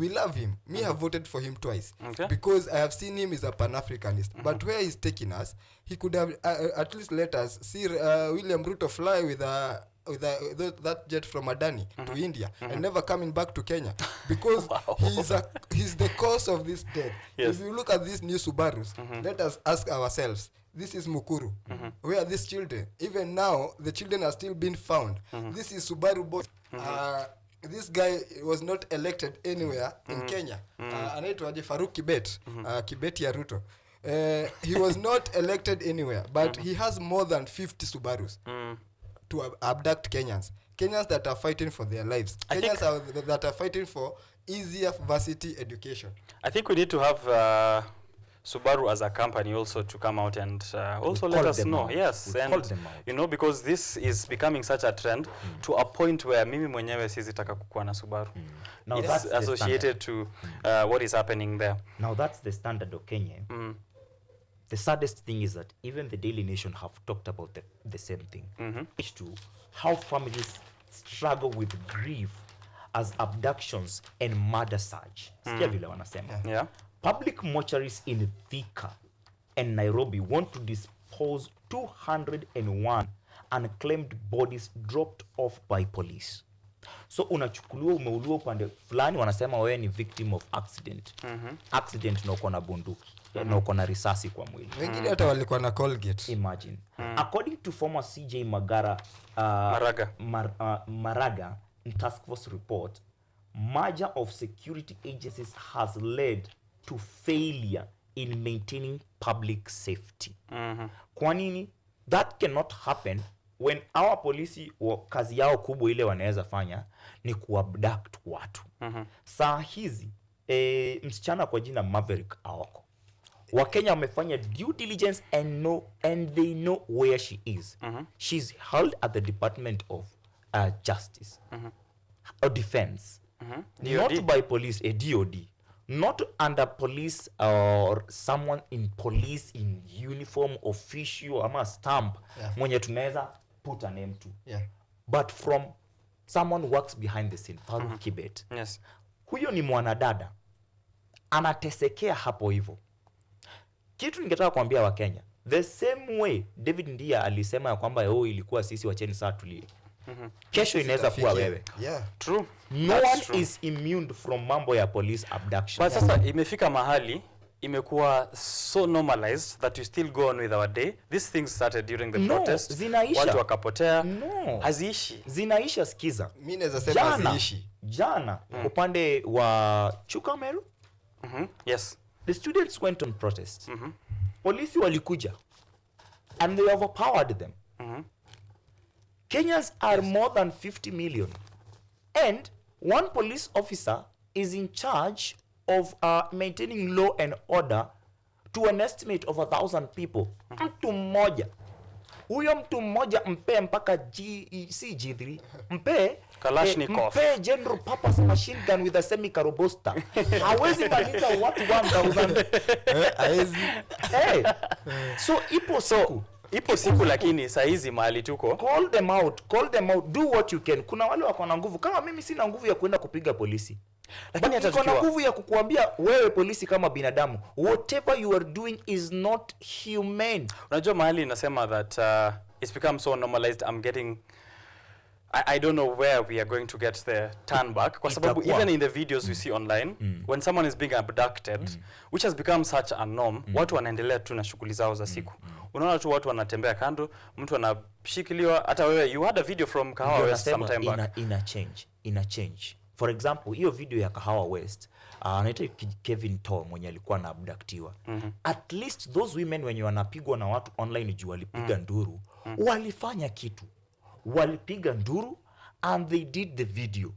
love him. Me have voted for him twice, because I have seen him as a Pan-Africanist. But where he's taking us, he could have at least let us see William Ruto fly with that jet from Adani to India and never coming back to Kenya, because he's the cause of this death. If you look at these new Subarus, let us ask ourselves, this is Mukuru. Where are these children? Even now, the children are still being found. This is Subaru boss. This guy was not elected anywhere in Kenya. Anaitwaje Faruk Kibet. Kibet ya Ruto. He was not elected anywhere, but he has more than 50 Subarus to abduct Kenyans. Kenyans that are fighting for their lives. Kenyans that are fighting for easier varsity education. I think we need to have Subaru as a company also to come out and also let us know. Yes, and you know, because this is becoming such a trend to a point where mimi mwenyewe sizitaka kukuwa na Subaru. Now it's that's associated to what is happening there. Now that's the standard of Kenya. The saddest thing is that even the Daily Nation have talked about the same thing. To how families struggle with grief as abductions and murder surge. Sikia vile wanasema. Yeah. Public mortuaries in Thika and Nairobi want to dispose 201 unclaimed bodies dropped off by police. So unachukuliwa umeuliwa upande fulani, wanasema wewe ni victim of accident. Accident na uko na bunduki, na uko na risasi kwa mwili. Wengine hata walikuwa na Colgate. Imagine. According to former CJ Maraga task force report, merger of security agencies has led to failure in maintaining public safety. Kwa nini? That cannot happen when our police kazi yao kubwa ile wanaweza fanya ni kuabduct watu. Saa hizi msichana kwa jina Maverick Aoko, Wakenya wamefanya due diligence and they know where she is. She's held at the Department of Justice or Defense. Not by police, a DOD. Not under police or someone in police in uniform, official, ama stamp, mwenye tunaweza put a name to. But from someone who works behind the scene, Faruk Kibet. Yes. Huyo ni mwanadada. Anatesekea hapo hivyo. kitu ningetaka kuambia Wakenya, the same way David Ndia alisema ya kwamba ilikuwa sisi, wacheni saa tulie. Kesho inaweza kuwa wewe. Yeah. True. No one is immune from mambo ya police abduction. But sasa imefika mahali imekuwa so normalized that we still go on with our day. These things started during the protest. Zinaisha. Watu wakapotea. No. Haziishi. Zinaisha, sikiza. Mimi naweza sema haziishi. Jana upande wa Chukameru, Yes. the students went on protest. Polisi walikuja and they overpowered them. Kenyans are more than 50 million, and one police officer is in charge of maintaining law and order to an estimate of 1,000 people. Mtu mmoja, huyo mtu mmoja mpe mpaka G3, mpe Kalashnikov, mpe general purpose machine gun with a semi carobuster. Hawezi maliza watu 1,000. Hawezi. So ipo siku lakini saa hizi mahali tuko, call them out, do what you can. Kuna wale wako na nguvu, kama mimi sina nguvu ya kwenda kupiga polisi, lakini hata niko na nguvu ya kukuambia wewe polisi kama binadamu, whatever you are doing is not humane. Unajua mahali inasema that it's become so normalized. I don't know where we are going to get the turn back, kwa sababu even in the videos we see online, when someone is being abducted, which has become such a norm, watu wanaendelea tu na shughuli zao za siku. Unaona tu watu wanatembea kando, mtu anashikiliwa. Hata wewe, you had a video from Kahawa West some time back. Ina change. For example, hiyo video ya Kahawa West, anaitwa Kevin Tall mwenye alikuwa na abductiwa. At least those women wenye wanapigwa na watu online juu walipiga nduru, walifanya kitu. Walipiga nduru and they did the video.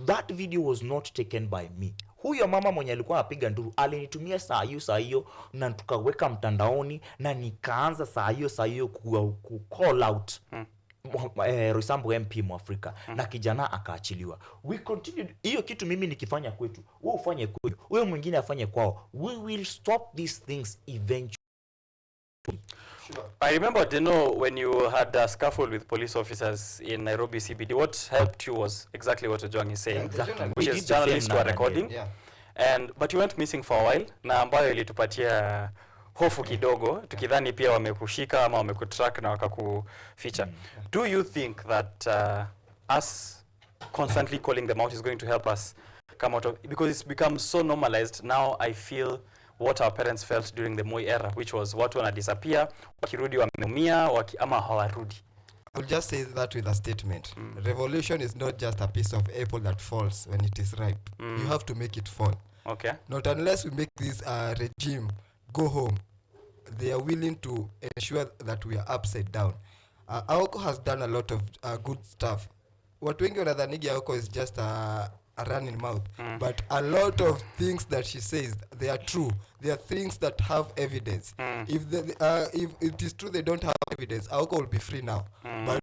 That video was not taken by me. Huyo mama mwenye alikuwa anapiga nduru alinitumia saa hiyo na tukaweka mtandaoni, na nikaanza saa hiyo ku call out Rosambo MP Mwafrika, na kijana akaachiliwa. We continued hiyo kitu, mimi nikifanya kwetu, wewe ufanye kwetu, wewe mwingine afanye kwao. We will stop these things eventually. Sure. I remember, when you had a scuffle with police officers in Nairobi CBD, what helped you was exactly what Ojwang is saying, which is journalists were recording, but you went missing for a while, na ambayo ilitupatia hofu kidogo, tukidhani pia wamekushika ama wamekutrack na wakakuficha. Do you think that us constantly calling them out is going to help us come out of, because it's become so normalized now? I feel what our parents felt during the Moi era, which was watu wana disappear, wakirudi wameumia, ama hawarudi. I will just say that with a statement. Revolution is not just a piece of apple that falls when it is ripe. You have to make it fall. Okay. Not unless we make this regime go home. They are willing to ensure that we are upside down. Aoko has done a lot of good stuff. Watu wengi wanadhani Aoko is just a running mouth, but a lot of things that she says, they are true. They are things that have evidence. If it is true they don't have evidence, Aoko will be free now. But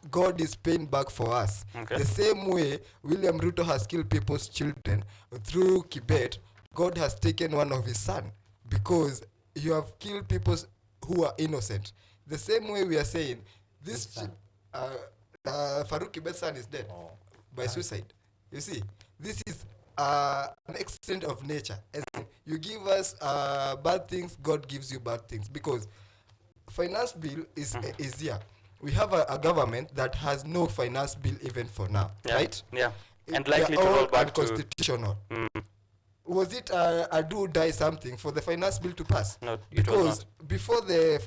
God is paying back for us. Okay. The same way William Ruto has killed people's children through Kibet, God has taken one of his son, because you have killed people who are innocent. The same way we are saying this Farouk Kibet's son is dead by suicide. You see, this is an extent of nature. As you give us bad things, God gives you bad things, because finance bill is easier. We have a government that has no finance bill even for now, right? Yeah, and likely to roll back to unconstitutional. Was it a do-die something for the finance bill to pass? No, because before the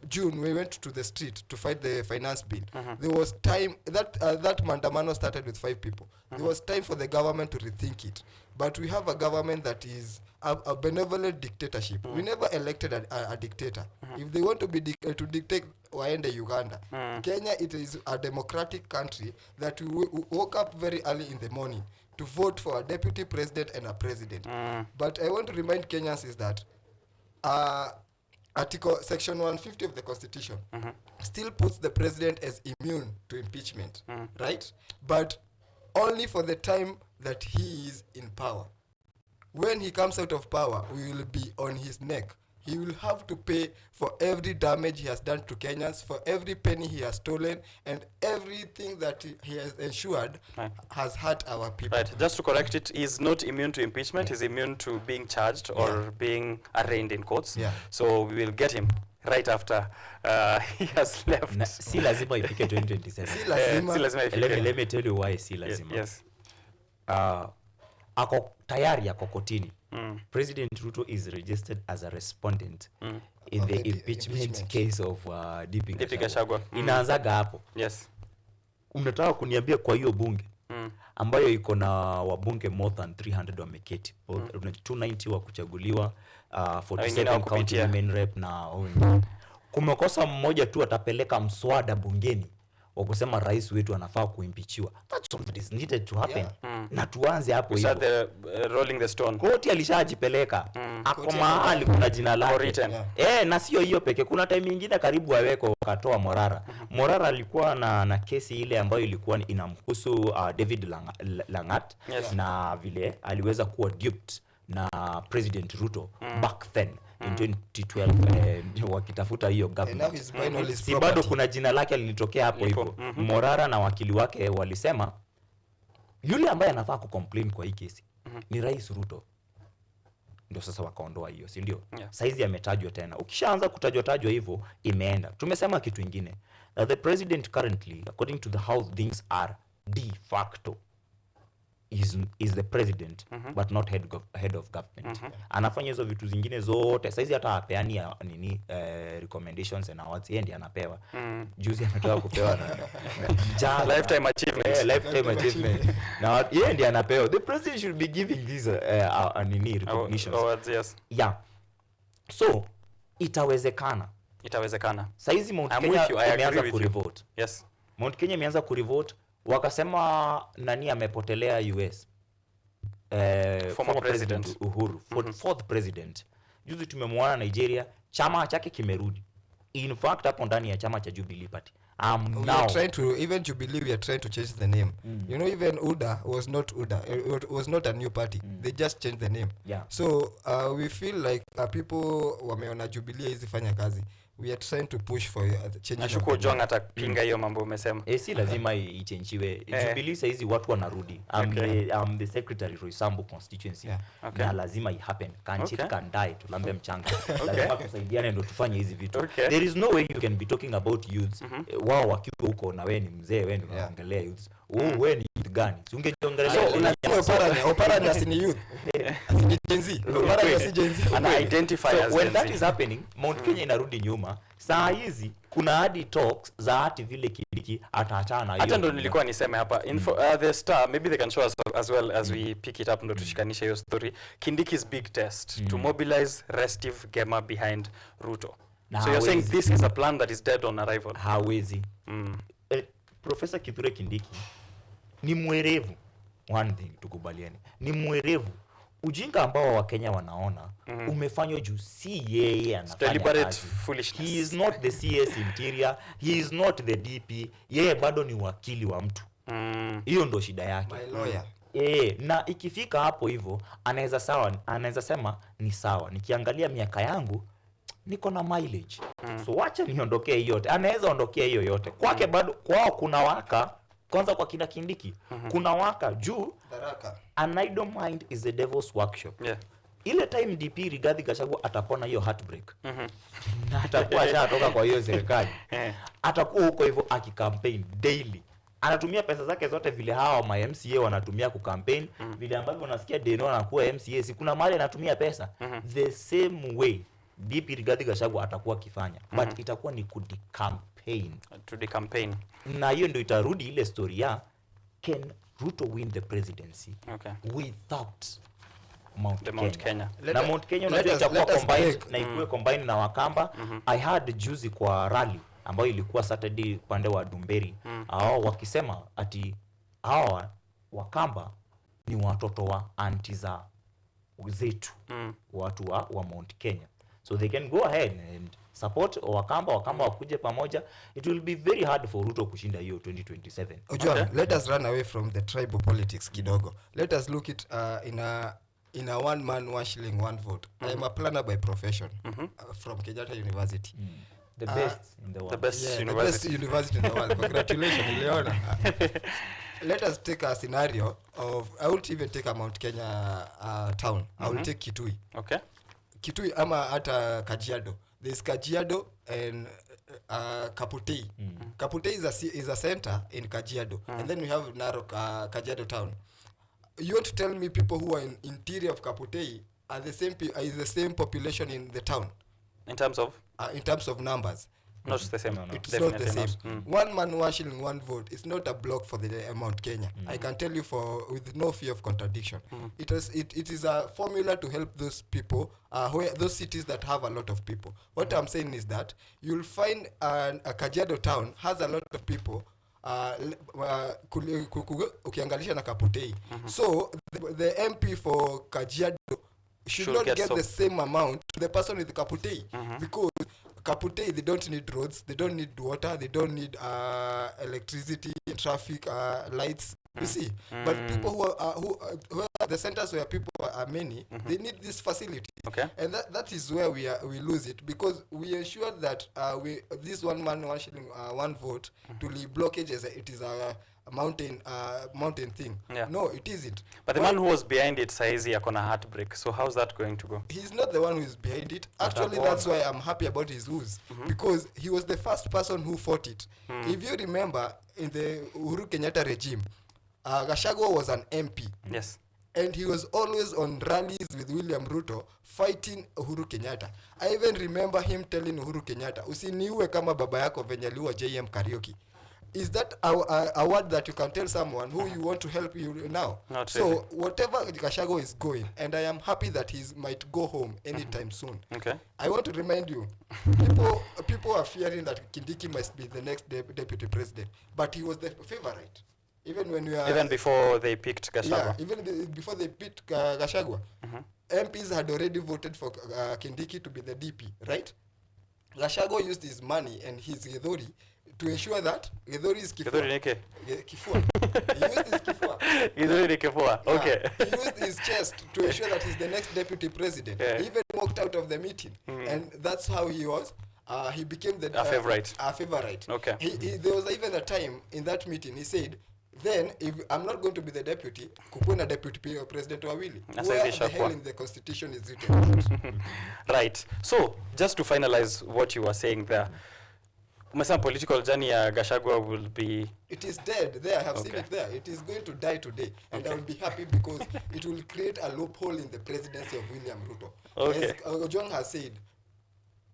June, we went to the street to fight the finance bill. There was time that Mandamano started with 5 people. There was time for the government to rethink it. But we have a government that is a benevolent dictatorship. We never elected a dictator. If they want to be to dictate, waende Uganda. Kenya, it is a democratic country that we woke up very early in the morning to vote for a deputy president and a president. But I want to remind Kenyans is that section 150 of the Constitution still puts the president as immune to impeachment, right? But only for the time that he is in power. When he comes out of power, we will be on his neck. he will have to pay for every damage he has done to Kenyans, for every penny he has stolen, and everything that he has ensured has hurt our people. Right, just to correct it, he's not immune to impeachment, he's immune to being charged or being arraigned in courts. So we will get him right after he has left. Si lazima ifike 2027. Si lazima. Si lazima ifike. Let me tell you why si lazima. Yes. Ako tayari ako kotini. President Ruto is registered as a respondent in the impeachment case of DP Gachagua. Inaanzaga hapo. Yes. Unataka kuniambia kwa hiyo bunge ambayo iko na wabunge more than 300 wameketi, 290 wa kuchaguliwa, 47 county women rep na kumekosa mmoja tu atapeleka mswada bungeni wa kusema rais wetu anafaa kuimpichiwa. That's what is needed to happen. Na tuanze hapo hiyo. Rolling the stone. Koti alishajipeleka. Ako mahali kuna jina lake. Na sio hiyo peke. Kuna time nyingine karibu aweko wakatoa Morara. Morara alikuwa na kesi ile ambayo ilikuwa inamhusu David Langat na vile aliweza kuwa duped na President Ruto back then in 2012 wakitafuta hiyo government. Si bado kuna jina lake lilitokea hapo hivyo. Morara na wakili wake walisema yule ambaye anafaa kucomplain kwa hii kesi ni Rais Ruto. Ndio sasa wakaondoa hiyo, si ndio? Saizi ametajwa tena. Ukishaanza kutajwa hivyo imeenda. Tumesema kitu kingine. That the president currently, according to how things are de facto, is the president but not head of government. Anafanya hizo vitu zingine zote. Saizi hata apeani recommendations and awards yeye anapewa. Juzi ametoka kupewa na lifetime achievement. Lifetime achievement. Na yeye ndiye anapewa. The president should be giving these recognitions. Awards, yes. Yeah. So itawezekana. Saizi Mount Kenya imeanza kurevote. Yes. Mount Kenya imeanza kurevote. Wakasema nani amepotelea US? Former president Uhuru, fourth president. Juzi tumemwona Nigeria, chama chake kimerudi. In fact hapo ndani ya chama cha Jubilee Party. We are trying to, even Jubilee, we are trying to change the name. You know, even UDA was not UDA. It was not a new party. They just changed the name. So we feel like people wameona Jubilee hizi fanya kazi. We are trying to push for change. Nashuku Jong atapinga hiyo mambo umesema. Si lazima ichenjiwe. Jubilee saizi watu wanarudi. I'm the secretary Roysambu constituency. Na lazima happen. Kanchit can die tulambe mchanga. Lazima tusaidiane ndio tufanye hizi vitu. There is no way you can be talking about youths. Wao wakiwa huko na wewe ni mzee, wewe ndio unaongelea youths. Wewe ni youth gani? Ungejiongelea Oparanya si youth. Asi Gen Z. Oparanya si Gen Z. Ana identify as Gen Z. When that is happening, Mount Kenya inarudi nyuma. Saa hizi kuna hadi talks za hati vile Kindiki ataachana hiyo. Hata ndo nilikuwa niseme hapa. The Star, maybe they can show us as well as we pick it up ndo tushikanisha hiyo story. Kindiki's big test to mobilize restive Gema behind Ruto. So you're saying this is a plan that is dead on arrival? Hawezi. Professor Kithure Kindiki ni mwerevu. One thing tukubaliane. Ni mwerevu. Ujinga ambao Wakenya wanaona umefanywa juu si yeye anafanya kazi. Foolishness. He is not the CS interior, he is not the DP, yeye bado ni wakili wa mtu. Hiyo ndo shida yake. My lawyer. Na ikifika hapo hivyo anaweza sema ni sawa. Nikiangalia miaka yangu niko na mileage. So wacha niondokee hiyo yote. Anaweza ondokea hiyo yote. Kwake bado kwao kuna waka. Kwanza kwa kina Kindiki kuna waka juu Daraka. An idle mind is the devil's workshop. Ile time DP Rigathi Gachagua atapona hiyo heartbreak. Na atakuwa ashatoka kwa hiyo serikali. Atakuwa huko hivyo akicampaign daily. Anatumia pesa zake zote vile hao ma MCA wanatumia kucampaign, vile ambavyo unasikia Deno anakuwa MCA, si kuna mahali anatumia pesa. The same way DP Rigathi Gachagua atakuwa akifanya, but itakuwa ni campaign. Na hiyo ndio itarudi ile story ya can Ruto win the presidency without Mount Kenya. Na Mount Kenya unajua itakuwa combined na ikuwe combined na Wakamba. I had juzi kwa rally ambayo ilikuwa Saturday pande wa Dumberi. Hao wakisema ati hao Wakamba ni watoto wa anti za zetu. Watu wa Mount Kenya. So they can go ahead and support Wakamba wakuje pamoja. It will be very hard for Ruto kushinda hiyo 2027. John, let us run away from the tribal politics kidogo. Let us look it in a in a one man, 1 shilling, 1 vote. I'm a planner by profession from Kenyatta University. The best in the world. The best Yeah, university. the best university in the world. Congratulations, Ileona. Let us take a scenario of, I won't even take a Mount Kenya town. I will take Kitui. Okay. Kitui ama hata Kajiado. There's Kajiado and Kaputei. Kaputei is a center in Kajiado. And then we have Narok, Kajiado town. You want to tell me people who are in interior of Kaputei are the same population in the town? In terms of numbers. not the same. No, no. It's not the Definitely same. not. One man, 1 shilling, 1 vote. It's not a block for the Mount Kenya. I can tell you with no fear of contradiction. It is a formula to help those people, those cities that have a lot of people. What I'm saying is that you'll find a Kajiado town has a lot of people. Ukiangalisha na Kaputei. So the MP for Kajiado should not get the same amount to the person with Kaputei, because Kaputei, they don't need roads, they don't need water, they don't need electricity, traffic, lights. You see, but people who are the centers where people are many, they need this facility. Okay. And that is where we lose it, because we ensure that this 1 man, 1 shilling, 1 vote to leave blockage as it is a mountain thing. Yeah. No, it isn't. But the man who was behind it says he akona heartbreak. So how's that going to go? He's not the one who is behind it. Actually, that's why I'm happy about his lose, because he was the first person who fought it. If you remember, in the Uhuru Kenyatta regime, Gachagua was an MP. Yes. And he was always on rallies with William Ruto fighting Uhuru Kenyatta. I even remember him telling Uhuru Kenyatta, usiniue kama baba yako venye aliua JM Karaoke. Is that a word that you can tell someone who you want to help you now? Not so really. whatever Gachagua is going, and I am happy that he might go home anytime soon. Okay. I want to remind you, people are fearing that Kindiki must be the next deputy president, but he was the favorite. Even before they picked Gachagua. Yeah, even before they picked Gachagua, MPs had already voted for Kindiki to be the DP, right? Gachagua used his money and his Githori to ensure that Githori is Kifua. Githori neke. Kifua. He used his Kifua. Githori ni kifua. Yeah, Okay. he used his chest to ensure that he's the next deputy president. Yeah. He even walked out of the meeting, and that's how he was. He became A favorite. A favorite. Okay. There was even a time in that meeting he said, then if I'm not going to be the deputy, kukuwe na deputy president wawili. Where the hell in the constitution is written? Right. So, just to finalize what you were saying there, umesema political journey ya Gachagua will be... It is dead there. I have seen Okay. it there. It is going to die today. And I will be happy because it will create a loophole in the presidency of William Ruto. Okay. As John has said,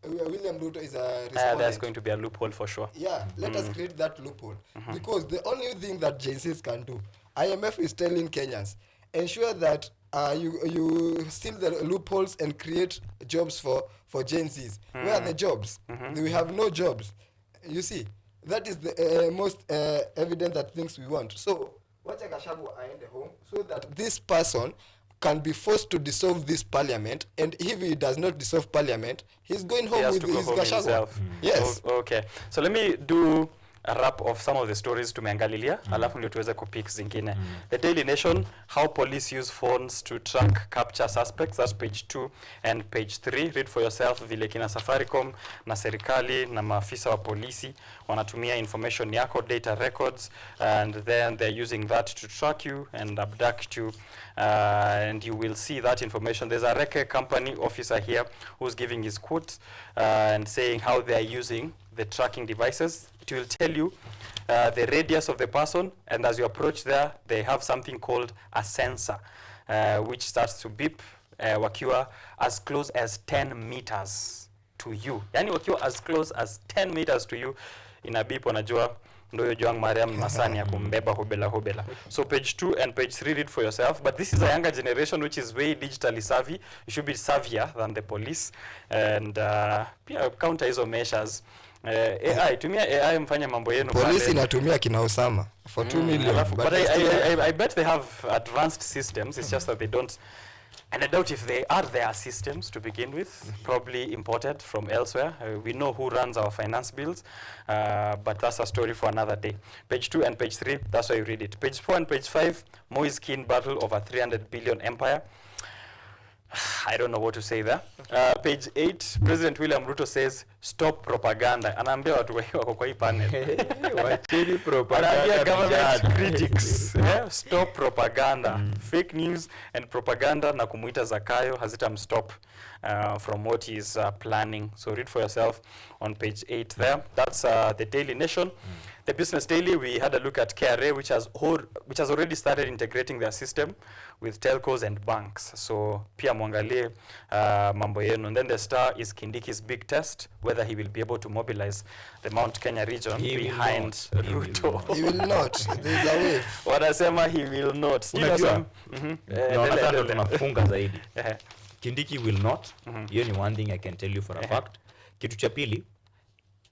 William Ruto is a respondent. there's going to be a loophole for sure. Yeah, let us create that loophole. Because the only thing that Gen Zs can do, IMF is telling Kenyans, ensure that you seal the loopholes and create jobs for Gen Zs. Where are the jobs? We have no jobs. You see, that is the most evident that things we want. So, watch Gachagua aende home so that this person can be forced to dissolve this parliament, and if he does not dissolve parliament, he's going He home has with to go his home Gachagua. himself. Yes. Okay. So let me do a wrap of some of the stories tumeangalilia, alafu ndio tuweze kupick zingine. The Daily Nation, how police use phones to track capture suspects, that's page 2 and page 3. Read for yourself vile kina Safaricom na serikali na maafisa wa polisi wanatumia information yako, data records, and then they're using that to track you and abduct you, and you will see that information. There's a Reke company officer here who's giving his quote and saying how they are using the tracking devices. It will tell you the radius of the person, and as you approach there, they have something called a sensor, which starts to beep wakiwa as close as 10 meters to you. Yani wakiwa as close as 10 meters to you, ina beep, wanajua ndoyo Joang Mariam Masani ya kumbeba hobela. So page 2 and page 3, read for yourself. But this is a younger generation which is very digitally savvy. You should be savvier than the police, and pia counter hizo measures. AI, tumia AI mfanya mambo yenu pale. Polisi inatumia kina Osama for 2 million. But I bet they have advanced systems. It's just that they don't. And I doubt if they are their systems to begin with, probably imported from elsewhere. We know who runs our finance bills, but that's a story for another day. Page 2 and page 3, that's why you read it. Page 4 and page 5, Moi's keen battle over 300 billion empire. I don't know what to say there. Page 8, President William Ruto says stop propaganda. Anaambia watu wako kwa hii panel. Wacheni propaganda. Anaambia government critics, stop propaganda. Fake news and propaganda na kumuita Zakayo hazitamstop from what he is planning. So read for yourself on page 8 there. That's the Daily Nation. The Business Daily, we had a look at KRA, which has already started integrating their system with telcos and banks. So pia mwangalie mambo yenu. And then the Star is Kindiki's big test, whether he will be able to mobilize the Mount Kenya region behind Ruto. He will not. There's a wave. Wanasema he will not. Unajua? Naona tunafunga zaidi. Kindiki will not. Hiyo ni one thing I can tell you for a fact. Kitu cha pili,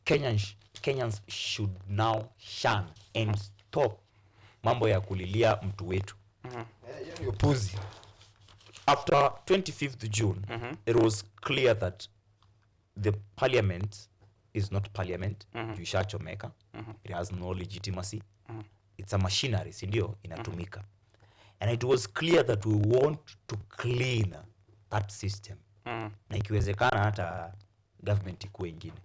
Kenyans should now shun and stop mambo ya kulilia mtu wetu. After 25th June, it was clear that the parliament is not parliament. Juishachomeka. It has no legitimacy. It's a machinery, si ndio inatumika. And it was clear that we want to clean that system. Na ikiwezekana hata government ikuwe ingine.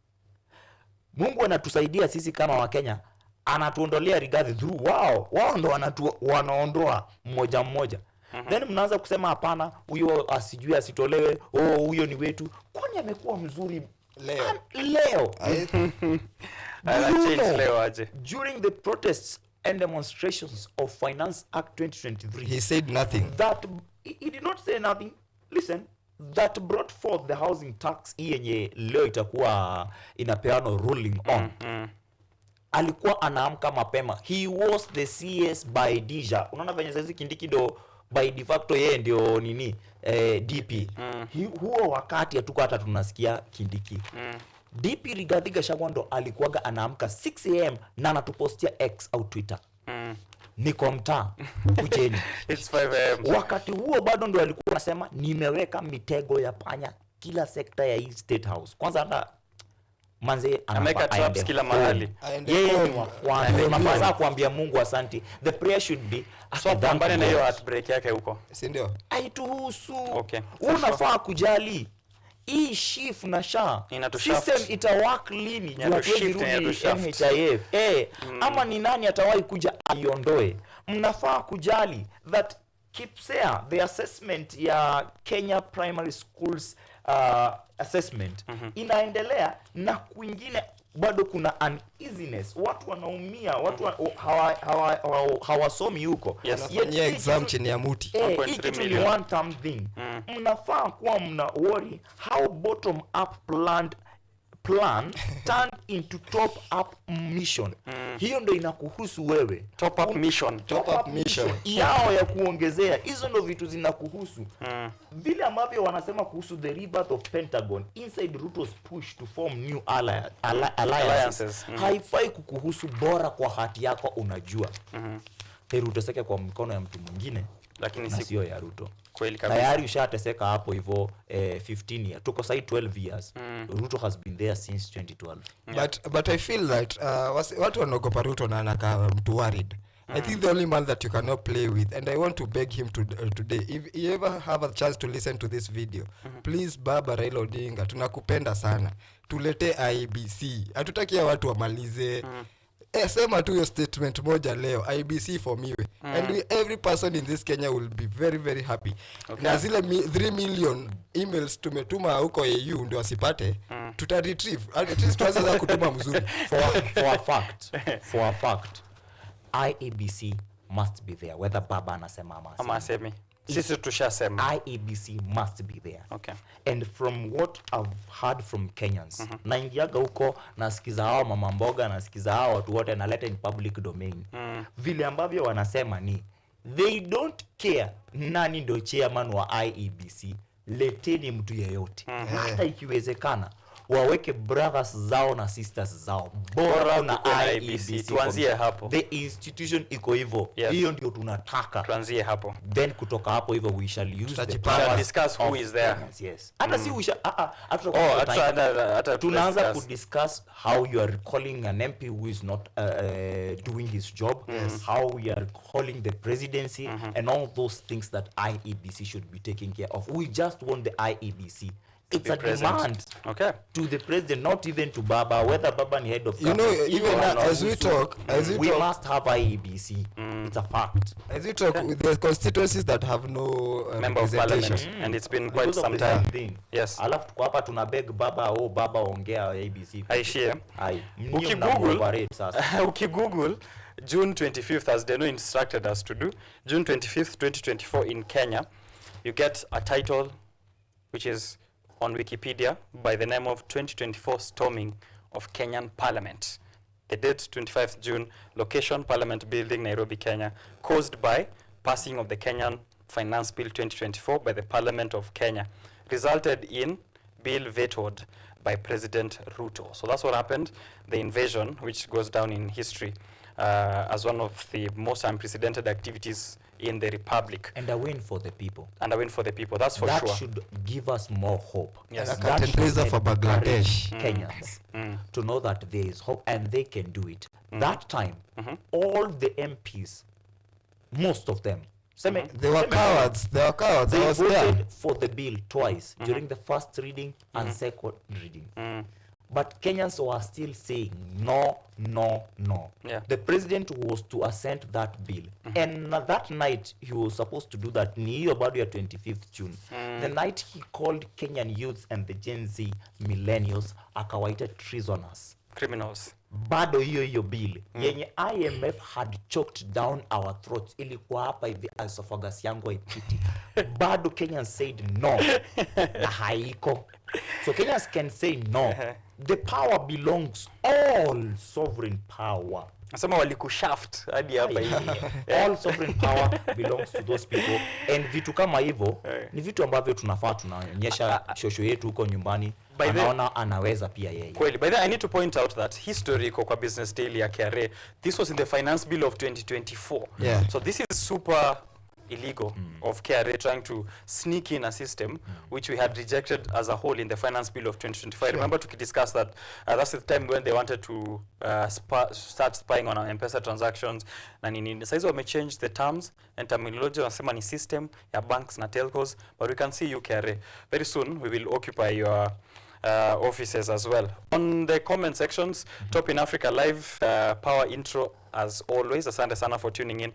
Mungu anatusaidia sisi kama Wakenya, anatuondolea Rigathi through wao ndo wanaondoa mmoja mmoja. Then mnaanza kusema hapana, huyo asijui asitolewe, huyo ni wetu. Kwani amekuwa mzuri leo? Leo aje. During the protests and demonstrations of Finance Act 2023, he said nothing. That he did not say nothing. Listen, that brought forth the housing tax yenye leo itakuwa inapeano ruling on. Alikuwa anaamka mapema. He was the CS by deja. Unaona venye sasa Kindiki ndo by de facto yeye ndio nini DP. Huo wakati hatuko hata tunasikia Kindiki. DP Rigathi Gachagua ndo alikuwaga anaamka 6 am na anatupostia X au Twitter. Niko mtaa kujeni. It's 5 am. Wakati huo bado ndo alikuwa anasema nimeweka mitego ya panya kila sekta ya hii State House. Kwanza hata manze ameka traps kila mahali. Yeye ni wa kwanza. Mapasa kuambia Mungu asante. The prayer should be so pambane na hiyo heartbreak yake huko. Si ndio? Haituhusu. Okay. Unafaa kujali. Hii shift na sha system itawork lini? NHIF. Ama ni nani atawahi kuja aiondoe? Mnafaa kujali that KIPSEA, the assessment ya Kenya Primary Schools assessment inaendelea na kwingine bado kuna uneasiness, watu wanaumia, watu hawasomi huko. Wanafanyia exam chini ya muti. Hii kitu ni one time thing. Mnafaa kuwa mna worry how bottom up plan turned into top up mission. Hiyo ndo inakuhusu wewe. Top up mission. Yao ya kuongezea. Hizo ndo vitu zinakuhusu. Vile ambavyo wanasema kuhusu the rebirth of Pentagon inside Ruto's push to form new alliances. Haifai kukuhusu, bora kwa hati yako unajua. Ruto teseke kwa mkono ya mtu mwingine, lakini sio ya Ruto. Kweli kabisa. Tayari ushateseka hapo hivyo 15 years. Tuko sai 12 years. Ruto has been there since 2012. But I feel that watu wanaogopa Ruto na anakaa mtu worried. I think the only man that you cannot play with, and I want to beg him today, if you ever have a chance to listen to this video, please Baba Raila Odinga, tunakupenda sana. Tulete IBC. Hatutakia watu wamalize. Sema tu your statement moja leo, IBC for miwe. And every person in this Kenya will be very very happy. Okay. Na zile 3 million emails tumetuma huko EU ndio wasipate, tuta retrieve. At least tuanze kutuma mzuri. For a fact, IEBC must be there, whether Baba anasema ama asemi. Sisi tushasema IEBC must be there. Okay. And from what I've heard from Kenyans, naingiaga huko nasikiza hao mama mboga, nasikiza hao watu wote naleta in public domain. Vile ambavyo wanasema ni they don't care nani ndo chairman wa IEBC. Leteni mtu yeyote. Hata ikiwezekana waweke brothers zao na sisters zao, bora kuna IEBC. Tuanzie hapo, the institution iko hivyo. Hiyo ndio tunataka, tuanzie hapo, then kutoka hapo hivyo we shall use the power, discuss who is there. Yes, hata si we shall tunaanza ku discuss how you are calling an MP who is not doing his job, how we are calling the presidency, and all those things that IEBC should be taking care of. We just want the IEBC. It's a demand to the president, not even to Baba, whether Baba is head of government. Even as we talk, we must have IEBC. It's a fact. As we talk, with the constituencies that have no member of parliament, and it's been quite some time. Yes. Alafu tuko hapa tuna beg Baba, Baba ongea IEBC. Aishie. Ukigoogle June 25th, as Deno instructed us to do, June 25th, 2024 in Kenya, you get a title which is on Wikipedia by the name of 2024 Storming of Kenyan Parliament. The date 25th June, location Parliament Building, Nairobi, Kenya, caused by passing of the Kenyan Finance Bill 2024 by the Parliament of Kenya, resulted in bill vetoed by President Ruto. So that's what happened, the invasion, which goes down in history as one of the most unprecedented activities in the Republic. And a win for the people. And a win for the people, that's for sure. That should give us more hope. Yes. And a curtain raiser for Bangladesh. Kenyans to know that there is hope and they can do it. That time, all the MPs, most of them, they were cowards. They were cowards. They voted for the bill twice, during the first reading and second reading. But Kenyans were still saying no, no, no. Yeah. The president was to assent that bill. And that night, he was supposed to do that, niyo bado ya 25th June. The night he called Kenyan youths and the Gen Z millennials, akawaita treasoners. Criminals. Bado hiyo bill yenye IMF had choked down our throats, ilikuwa hapa hivi esophagus yangu haipiti. Bado Kenyans said no na haiko. So Kenyans can say no. The power belongs, all sovereign power. Nasema walikushaft hadi hapa hivi. All sovereign power belongs to those people. And vitu kama hivyo ni vitu ambavyo tunafaa tunaonyesha shosho yetu huko nyumbani. Anaona anaweza pia yeye. Kweli. By the way, I need to point out that history kwa Business Daily ya KRA, this was in the Finance Bill of 2024. Yeah. So this is super illegal of KRA trying to sneak in a system which we had rejected as a whole in the Finance Bill of 2025. Sure. Remember to discuss that that's the time when they wanted to start spying on our M-Pesa transactions. Na nini saizi wamechange the terms and terminology, wanasema ni system ya banks na telcos, but we can see you KRA. Very soon we will occupy your offices as well. On the comment sections, Top in Africa Live, power intro as always. Asante sana for tuning in.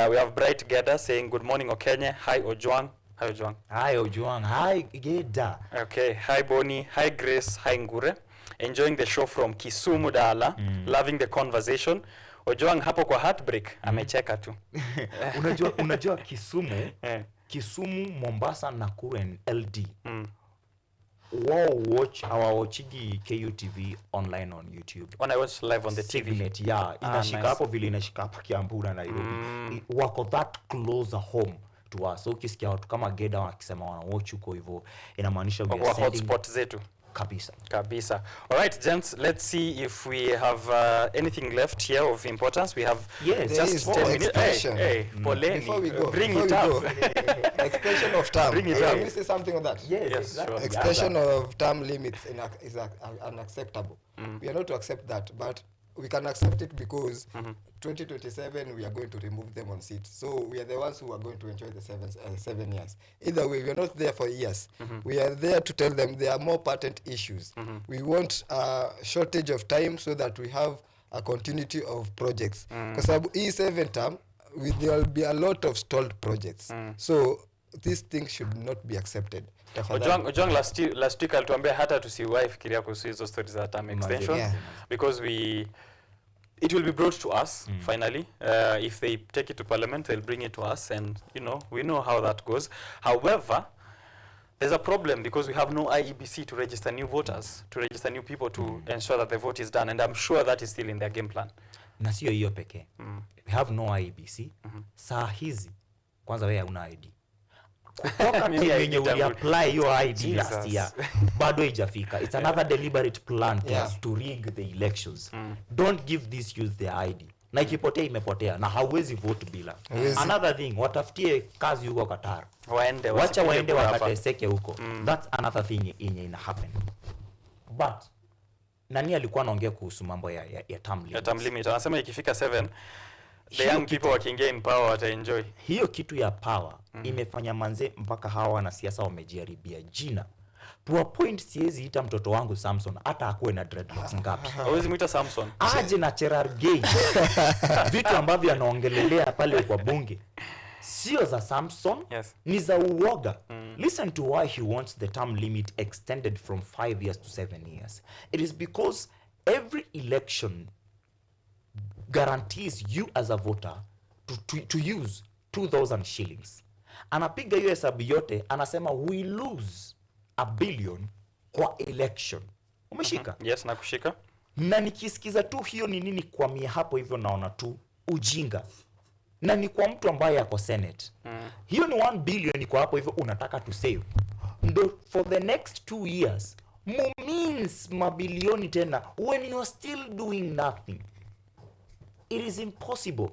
We have Bright Geda saying good morning Okenya. Hi Ojwang. Hi Ojwang. Hi Ojwang. Hi Geda. Okay. Hi Boni. Hi Grace. Hi Ngure. Enjoying the show from Kisumu Dala. Loving the conversation. Ojwang hapo kwa heartbreak. Amecheka tu. Unajua Kisumu, Kisumu, Mombasa, Nakuru and LD. Watchigi KUTV online on YouTube. When I watch live on the TV. Yeah, inashika hapo vile inashika hapo Kiambu na Nairobi. Wako that closer home to us. So ukisikia watu kama Geda wakisema wana watch huko hivyo, inamaanisha we are sending hotspot zetu. Kabisa. All right, gents, let's see if we have anything left here of importance. We have just 10 minutes. Hey, before we go, bring it up. Extension of term. Bring it up. Can we say something on that? Yes, exactly. Sure. Extension of term limits is unacceptable. We are not to accept that, but we can accept it because 2027 we are going to remove them on seat. So we are the ones who are going to enjoy the 7 years. Either way, we are not there for years. We are there to tell them there are more patent issues. We want a shortage of time so that we have a continuity of projects. Because E7 term, there will be a lot of stalled projects. So these things should not be accepted. Ojwang last week alituambia hata tusiwahi fikiria kuhusu hizo stories za term extension because it will be brought to us finally. If they take it to parliament, they'll bring it to us, and we know how that goes. However, there's a problem because we have no IEBC to register new voters, to register new people to ensure that the vote is done, and I'm sure that is still in their game plan. Na sio hiyo pekee. We have no IEBC. Saa hizi kwanza wewe una ID. kutoka Mimi time I yenye need uli a- apply your ID last Jesus. year bado haijafika. It's another deliberate plan Yeah. to rig the elections. Don't give this youth their ID. Na ikipotea imepotea na hauwezi vote bila. Hauwezi. Another thing, watafutie kazi huko Qatar. Waende Wacha wasipige waende kura hapa. wakateseke huko. That's another thing yenye ina happen. But nani alikuwa anaongea kuhusu mambo ya term limits? Ya term limit. Anasema ikifika 7 the Hiyo young kitu- people wakiingia in power wataenjoy. Hiyo kitu ya power imefanya manze mpaka hawa wanasiasa wamejiharibia jina. To a point siwezi ita mtoto wangu Samson hata akuwe na dreadlocks ngapi. Hawezi muita Samson. Aje na Cherargei. Vitu ambavyo anaongelelea pale kwa bunge sio za Samson, Yes. ni za uoga. Listen to why he wants the term limit extended from 5 years to 7 years. It is because every election guarantees you as a voter to use 2,000 shillings. Anapiga hiyo hesabu yote, anasema we lose a billion kwa election. Umeshika? Yes, nakushika. Na nikisikiza tu hiyo ni nini kwa mia hapo hivyo naona tu ujinga. Na ni kwa mtu ambaye ako Senate. Hiyo ni 1 billion kwa hapo hivyo unataka to save. Ndo for the next 2 years means mabilioni tena when you're still doing nothing. It is impossible.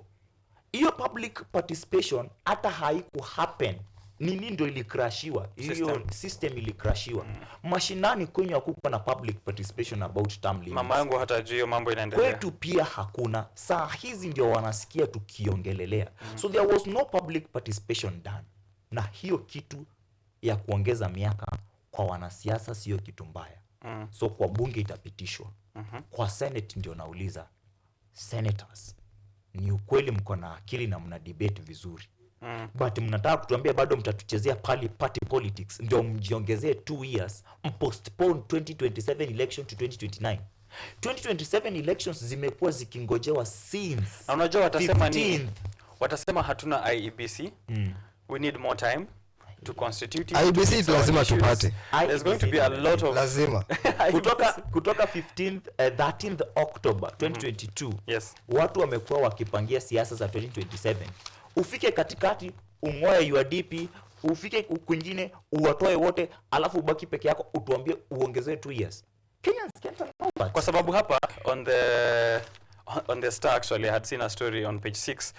Hiyo public participation hata haiku happen. Nini ndo ilikrashiwa? Hiyo system ilikrashiwa. Mashinani kwenye hakukuwa na public participation about term limits. Mama yangu hata juu hiyo mambo inaendelea. Kwetu pia hakuna. Saa hizi ndio wanasikia tukiongelelea. So there was no public participation done. Na hiyo kitu ya kuongeza miaka kwa wanasiasa sio kitu mbaya. So kwa bunge itapitishwa. Kwa Senate ndio nauliza. Senators, ni ukweli mko na akili na mna debate vizuri. But mnataka kutuambia bado mtatuchezea party politics ndio mjiongezee 2 years, mpostpone 2027 election to 2029. 2027 elections zimekuwa zikingojewa since. Na unajua watasema 15th. nini? Watasema hatuna IEBC. We need more time to constitute it, IEBC to fix our lazima issues. tupate. There's going to be a lot of lazima. kutoka 13th October 2022. Yes. Watu wamekuwa wakipangia siasa za 2027. Ufike katikati ungoe UDP, ufike kwingine uwatoe wote, alafu ubaki peke yako utuambie uongezee 2 years. Kenyans can't allow that. Kwa sababu hapa on the Star actually I had seen a story on page 6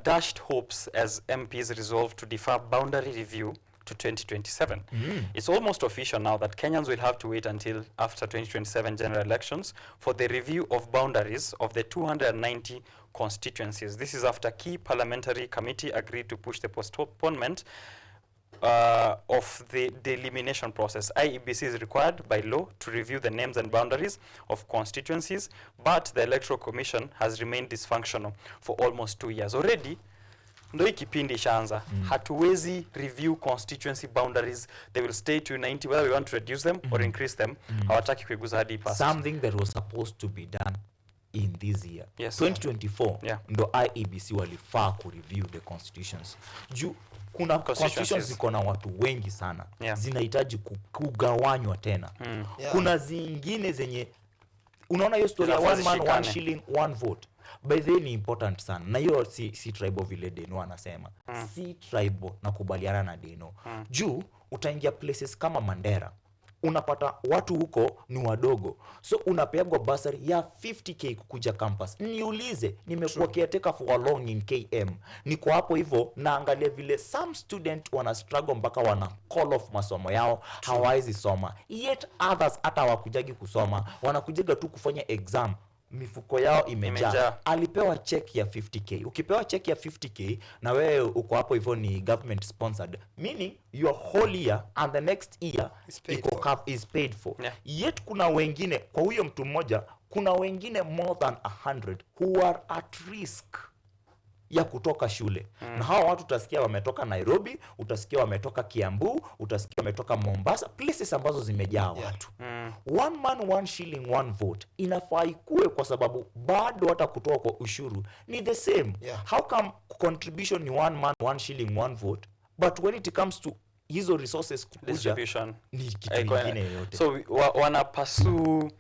dashed hopes as MPs resolve to defer boundary review to 2027. It's almost official now that Kenyans will have to wait until after 2027 general elections for the review of boundaries of the 290 constituencies. This is after key parliamentary committee agreed to push the postponement of the delimitation process. IEBC is required by law to review the names and boundaries of constituencies, but the Electoral Commission has remained dysfunctional for almost 2 years. Already, ndo hii kipindi ishaanza. Hatuwezi review constituency boundaries. They will stay to 90 whether we want to reduce them or increase them. Hawataki kuiguza hadi past. Something that was supposed to be done in this year. Yes. 2024 Yeah. ndo IEBC walifaa ku review the constitutions. Juu kuna constitutions ziko na watu wengi sana. Yeah. Zinahitaji kugawanywa tena. Yeah. Kuna zingine zenye unaona hiyo story ya Zinafaa 1 man 1 zishikane. shilling 1 vote. By the way ni important sana. Na hiyo si tribal vile Deno anasema. Si tribal, nakubaliana na Deno. Juu utaingia places kama Mandera. Unapata watu huko ni wadogo. So unapeagwa basari ya 50k kukuja campus. Niulize, nimekuwa caretaker for a long in KM. Niko hapo hivyo naangalia vile some student wana struggle mpaka wana call off masomo yao, hawawezi soma. Yet others hata hawakujagi kusoma, wanakujaga tu kufanya exam. Mifuko yao imejaa. Alipewa check ya 50k. Ukipewa check ya 50k na wewe uko hapo hivyo ni government sponsored, meaning your whole year and the next year is paid for. Yeah. Yet kuna wengine kwa huyo mtu mmoja, kuna wengine more than 100 who are at risk ya kutoka shule. Na hawa watu utasikia wametoka Nairobi, utasikia wametoka Kiambu, utasikia wametoka Mombasa, places ambazo zimejaa watu. 1 man 1 shilling 1 vote inafaa ikue, kwa sababu bado hata kutoa kwa ushuru ni the same. Yeah. How come contribution ni 1 man 1 shilling 1 vote, but when it comes to hizo resources kukuja Distribution. ni kitu Haiko- kingine yoyote. So wana pursue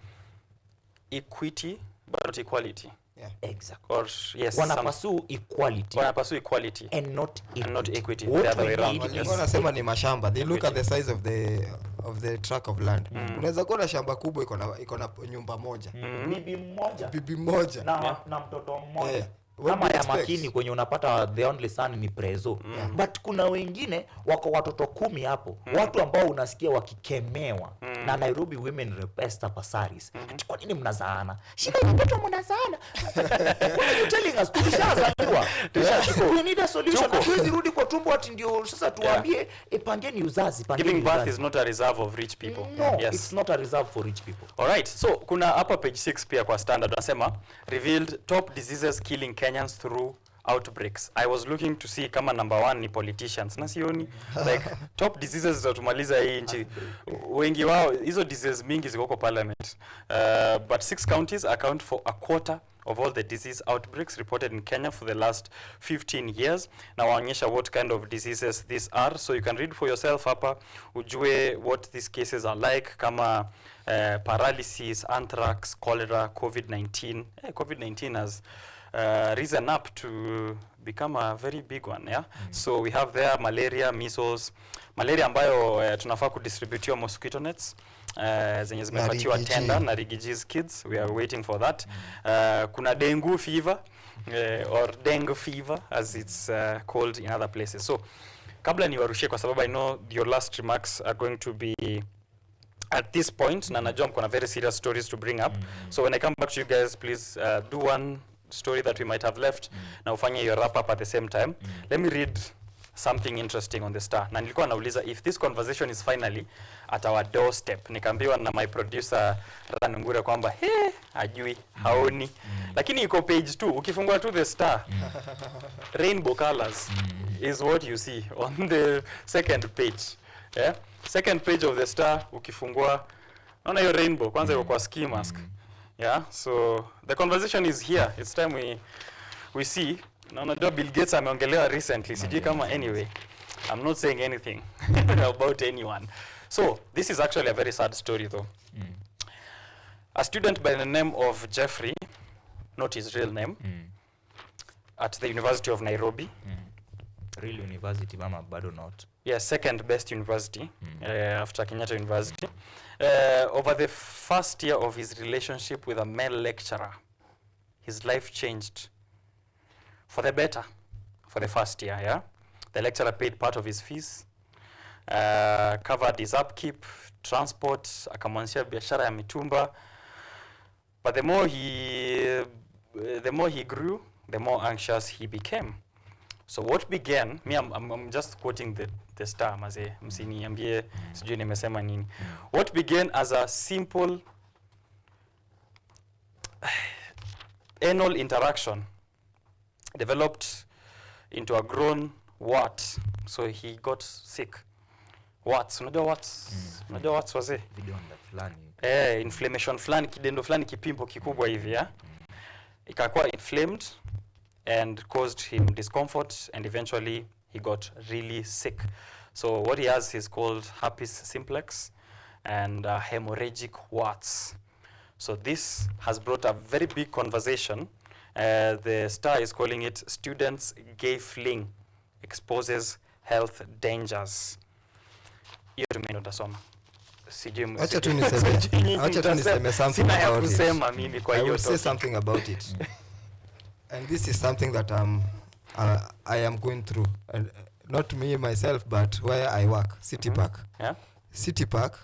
equity but not equality. Yeah. Exactly. or yes, Wana some, pursue equality pursue equality and not and not equity. equity. What The other we way around. need Walikuwa is wanasema ni mashamba, they look at Equity. the size of the tract of land. Unaweza kuwa na shamba kubwa iko na nyumba moja, bibi mmoja bibi moja. na mtoto mmoja. Yeah. What Kama do you ya expect? makini kwenye unapata the only son ni prezo. But kuna wengine wako watoto 10 hapo, watu ambao unasikia wakikemewa na Nairobi Women Rep Esther Passaris. Ati kwa nini mnazaana? Shida ni mtoto mnazaana. What are you telling us? Tulishazaliwa. We need a solution. Hatuwezi rudi kwa tumbo ati ndio sasa tuambie pangeni uzazi, pangeni Giving birth uzazi. is not a reserve of rich people. No, Yes. it's not a reserve for rich people. Alright, so kuna hapa page 6 pia kwa standard nasema revealed top diseases killing Kenyans through outbreaks. I was looking to see kama number 1 ni politicians. Na sioni like top diseases za tumaliza hii nchi. Wengi wao hizo diseases mingi ziko kwa parliament. But 6 counties account for a quarter of all the disease outbreaks reported in Kenya for the last 15 years. Na waonyesha what kind of diseases these are, so you can read for yourself hapa ujue what these cases are like kama paralysis, anthrax, cholera, COVID-19. COVID-19 has risen up to become a very big one, yeah. So we have there malaria, measles, malaria ambayo tunafaa kudistributiwa mosquito nets zenye zimepatiwa rigiji. tender na rigiji's kids, we are waiting for that. Kuna dengue fever or dengue fever as it's called in other places. So kabla niwarushie kwa sababu I know your last remarks are going to be at this point, na najua mko na very serious stories to bring up. So when I come back to you guys, please do one story that we might have left na ufanye your wrap up at the same time. Let me read something interesting on the Star. Na nilikuwa nauliza if this conversation is finally at our doorstep. Nikaambiwa na my producer Rana Ngure kwamba ajui, haoni. Lakini iko page 2, ukifungua tu the Star. Rainbow colors is what you see on the second page. Yeah? Second page of the Star ukifungua naona hiyo rainbow kwanza iko kwa ski mask. Yeah, so the conversation is here. It's time we see. Na unajua Bill Gates ameongelewa recently. Sijui kama anyway. I'm not saying anything about anyone. So, this is actually a very sad story though. A student by the name of Jeffrey, not his real name, at the University of Nairobi. Real university mama bado not. Yeah, second best university after Kenyatta University. Over the first year of his relationship with a male lecturer, his life changed for the better for the first year, yeah? The lecturer paid part of his fees, covered his upkeep, transport, akamwanzishia biashara ya mitumba. But the more he grew, the more anxious he became. So what began, I'm just quoting the Star, maze, msiniambie sijui nimesema nini. What began as a simple anal interaction developed into a grown wart. So he got sick. Warts, unajua warts? Unajua warts waze? Vidonda fulani. Inflammation fulani, kidendo fulani kipimbo kikubwa hivi, ya? Ikakuwa inflamed and caused him discomfort, and eventually he got really sick. So what he has is called herpes simplex and hemorrhagic warts. So this has brought a very big conversation. The Star is calling it Students' Gay Fling Exposes Health Dangers. Hiyo tumeni utasoma. Acha tu niseme something Sina ya about it. kusema mimi kwa I hiyo will say topic. something about it. And this is something that I am going through. And not me myself, but where I work, City Park. Yeah? City Park,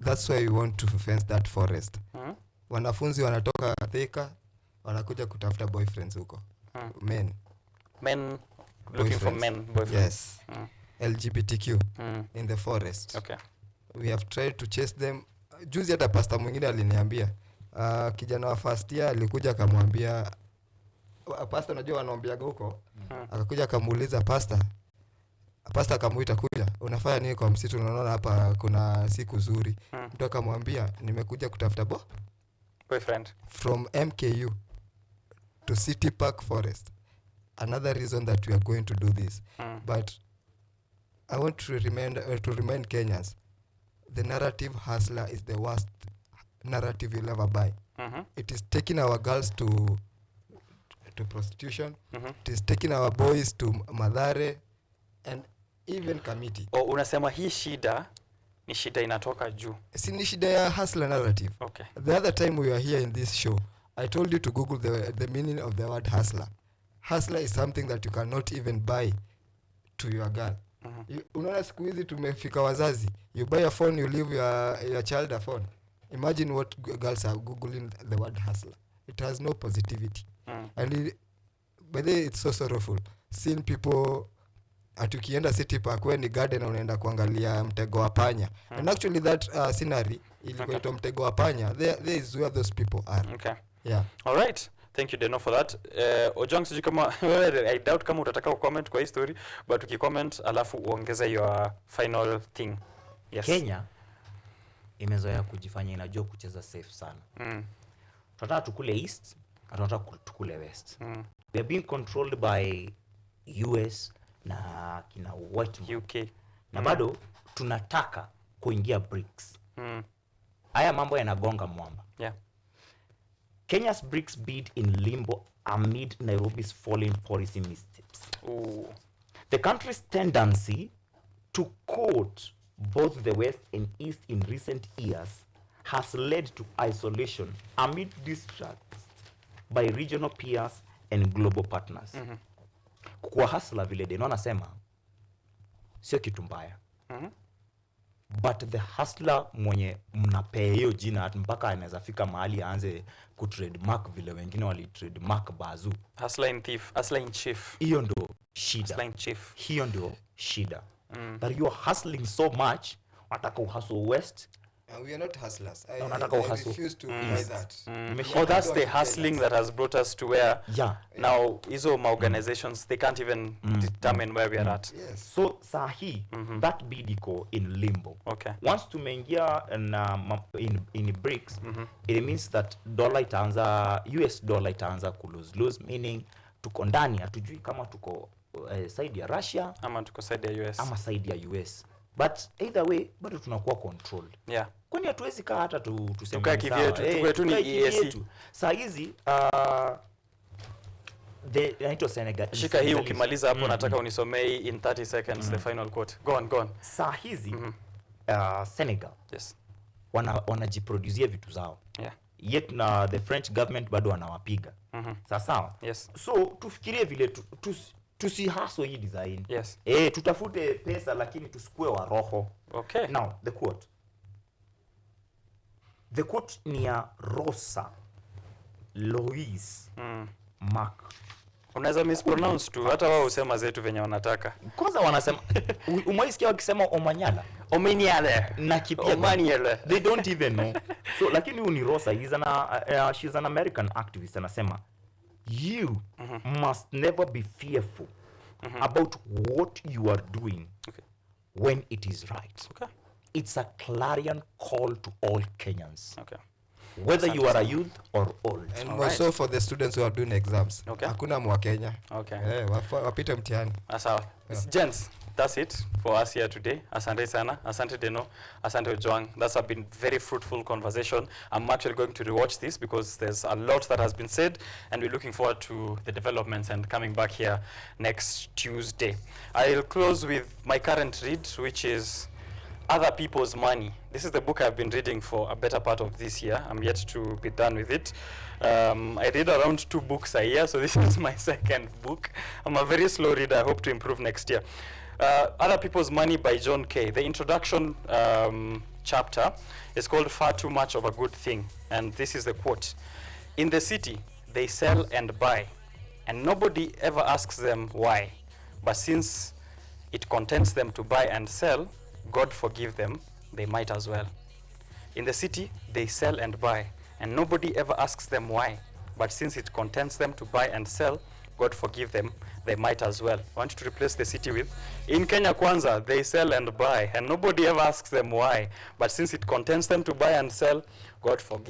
that's why we want to fence that forest. Wanafunzi wanatoka Thika, wanakuja kutafuta boyfriends huko. Men. Men looking for Boyfriends. men, boyfriends. Yes. LGBTQ in the forest. Okay. We have tried to chase them. Juzi hata pasta mwingine aliniambia kijana wa first year alikuja akamwambia pasta, unajua wanaombiaga huko, akakuja akamuuliza pasta akamuita kuja, unafanya nini kwa msitu, unaona hapa kuna siku nzuri. Mtu akamwambia nimekuja kutafuta Boyfriend. from MKU to City Park Forest. Another reason that we are going to do this. But I want to remind Kenyans, the narrative hustler is the worst narrative you'll ever buy. It is taking our girls to prostitution. It is taking our boys to Madhare and even Kamiti. Unasema hii shida ni shida inatoka juu. Si ni shida ya hustler narrative. Okay. The other time we were here in this show, I told you to Google the meaning of the word hustler. Hustler is something that you cannot even buy to your girl. Unaona siku hizi tumefika wazazi. You buy a phone, you leave your child a phone. Imagine what girls are Googling the word hustler. It has no positivity. And by the way, it's so sorrowful. Seeing people atukienda City Park when ni garden unaenda kuangalia mtego wa panya. And actually that scenery ilikuwa ito mtego wa panya. There is where those people are. Okay. Yeah. All right. Thank you Deno for that. Ojang sijui kama I doubt kama utataka comment kwa hii story, but ukicomment alafu uongeze your final thing. Yes. Kenya imezoea kujifanya inajua kucheza safe sana. Tunataka tukule east, tunataka tukule west. We are being controlled by US na kina white UK. Na bado tunataka kuingia BRICS. Haya mambo yanagonga mwamba. Yeah. Kenya's BRICS bid in limbo amid Nairobi's falling policy missteps. Ooh. The country's tendency to quote both the West and East in recent years has led to isolation amid distrust by regional peers and global partners. Kwa hustler vile Deno anasema sio kitu mbaya. But the hustler mwenye mnapea hiyo jina mpaka anaweza fika mahali aanze ku trademark vile wengine wali trademark Bazoo. Hustler in thief, hustler in chief. Hiyo ndo shida. Hustler in chief. Hiyo ndo shida. That you are hustling so much, wataka uhustle west. We are not hustlers. I refuse to buy that. Oh, that's the hustling that has brought us to where now hizo organizations they can't even determine where we are at. Yes. So sahi that bid iko in limbo. Okay. Once tumeingia in BRICS, it means that US dollar itaanza ku lose, meaning tuko ndani hatujui kama tuko side ya Russia ama tuko side ya US ama side ya US. But either way bado tunakuwa controlled. Yeah. Kwani hatuwezi kaa hata tuseme tukae kivyetu, tukue tu ni EAC. Saa hizi inaitwa Senegal. Shika hii ukimaliza hapo nataka unisomee in 30 seconds the final quote. Go on. Saa hizi Senegal. Yes. Wanajiproducea vitu zao. Yeah. Yet na the French government bado wanawapiga. Sawa? Yes. So tufikirie vile tusihaso hii design. Yes. Tutafute pesa lakini tusikue wa roho. Okay. Now the quote ni ya Rosa Lois Mark. Unaweza mispronounce tu hata wao usema zetu venye wanataka. Kwanza wanasema umeisikia wakisema Omanyala Omanyala na kipia Omanyala. They don't even know. So lakini huyu ni Rosa, she's an American activist, anasema you must never be fearful about what you are doing when it is right. Okay. It's a clarion call to all Kenyans. Okay. Whether you are a youth or old. And also for the students who are doing exams. Okay. Hakuna mwa Kenya. Okay. Wapite mtihani. Sawa. Gents, that's it for us here today. Asante sana. Asante Deno. Asante Ojwang. That's been very fruitful conversation. I'm actually going to rewatch this because there's a lot that has been said and we're looking forward to the developments and coming back here next Tuesday. I'll close with my current read, which is Other People's Money. This is the book I've been reading for a better part of this year. I'm yet to be done with it. I read around 2 books a year, so this is my second book. I'm a very slow reader. I hope to improve next year. Other People's Money by John Kay. The introduction chapter is called Far Too Much of a Good Thing. And this is the quote. In the city, they sell and buy, and nobody ever asks them why. But since it contents them to buy and sell, God forgive them, they might as well. In the city, they sell and buy, and nobody ever asks them why. But since it contents them to buy and sell, God forgive them, they might as well. I want you to replace the city with, in Kenya Kwanza, they sell and buy, and nobody ever asks them why. But since it contents them to buy and sell, God forgive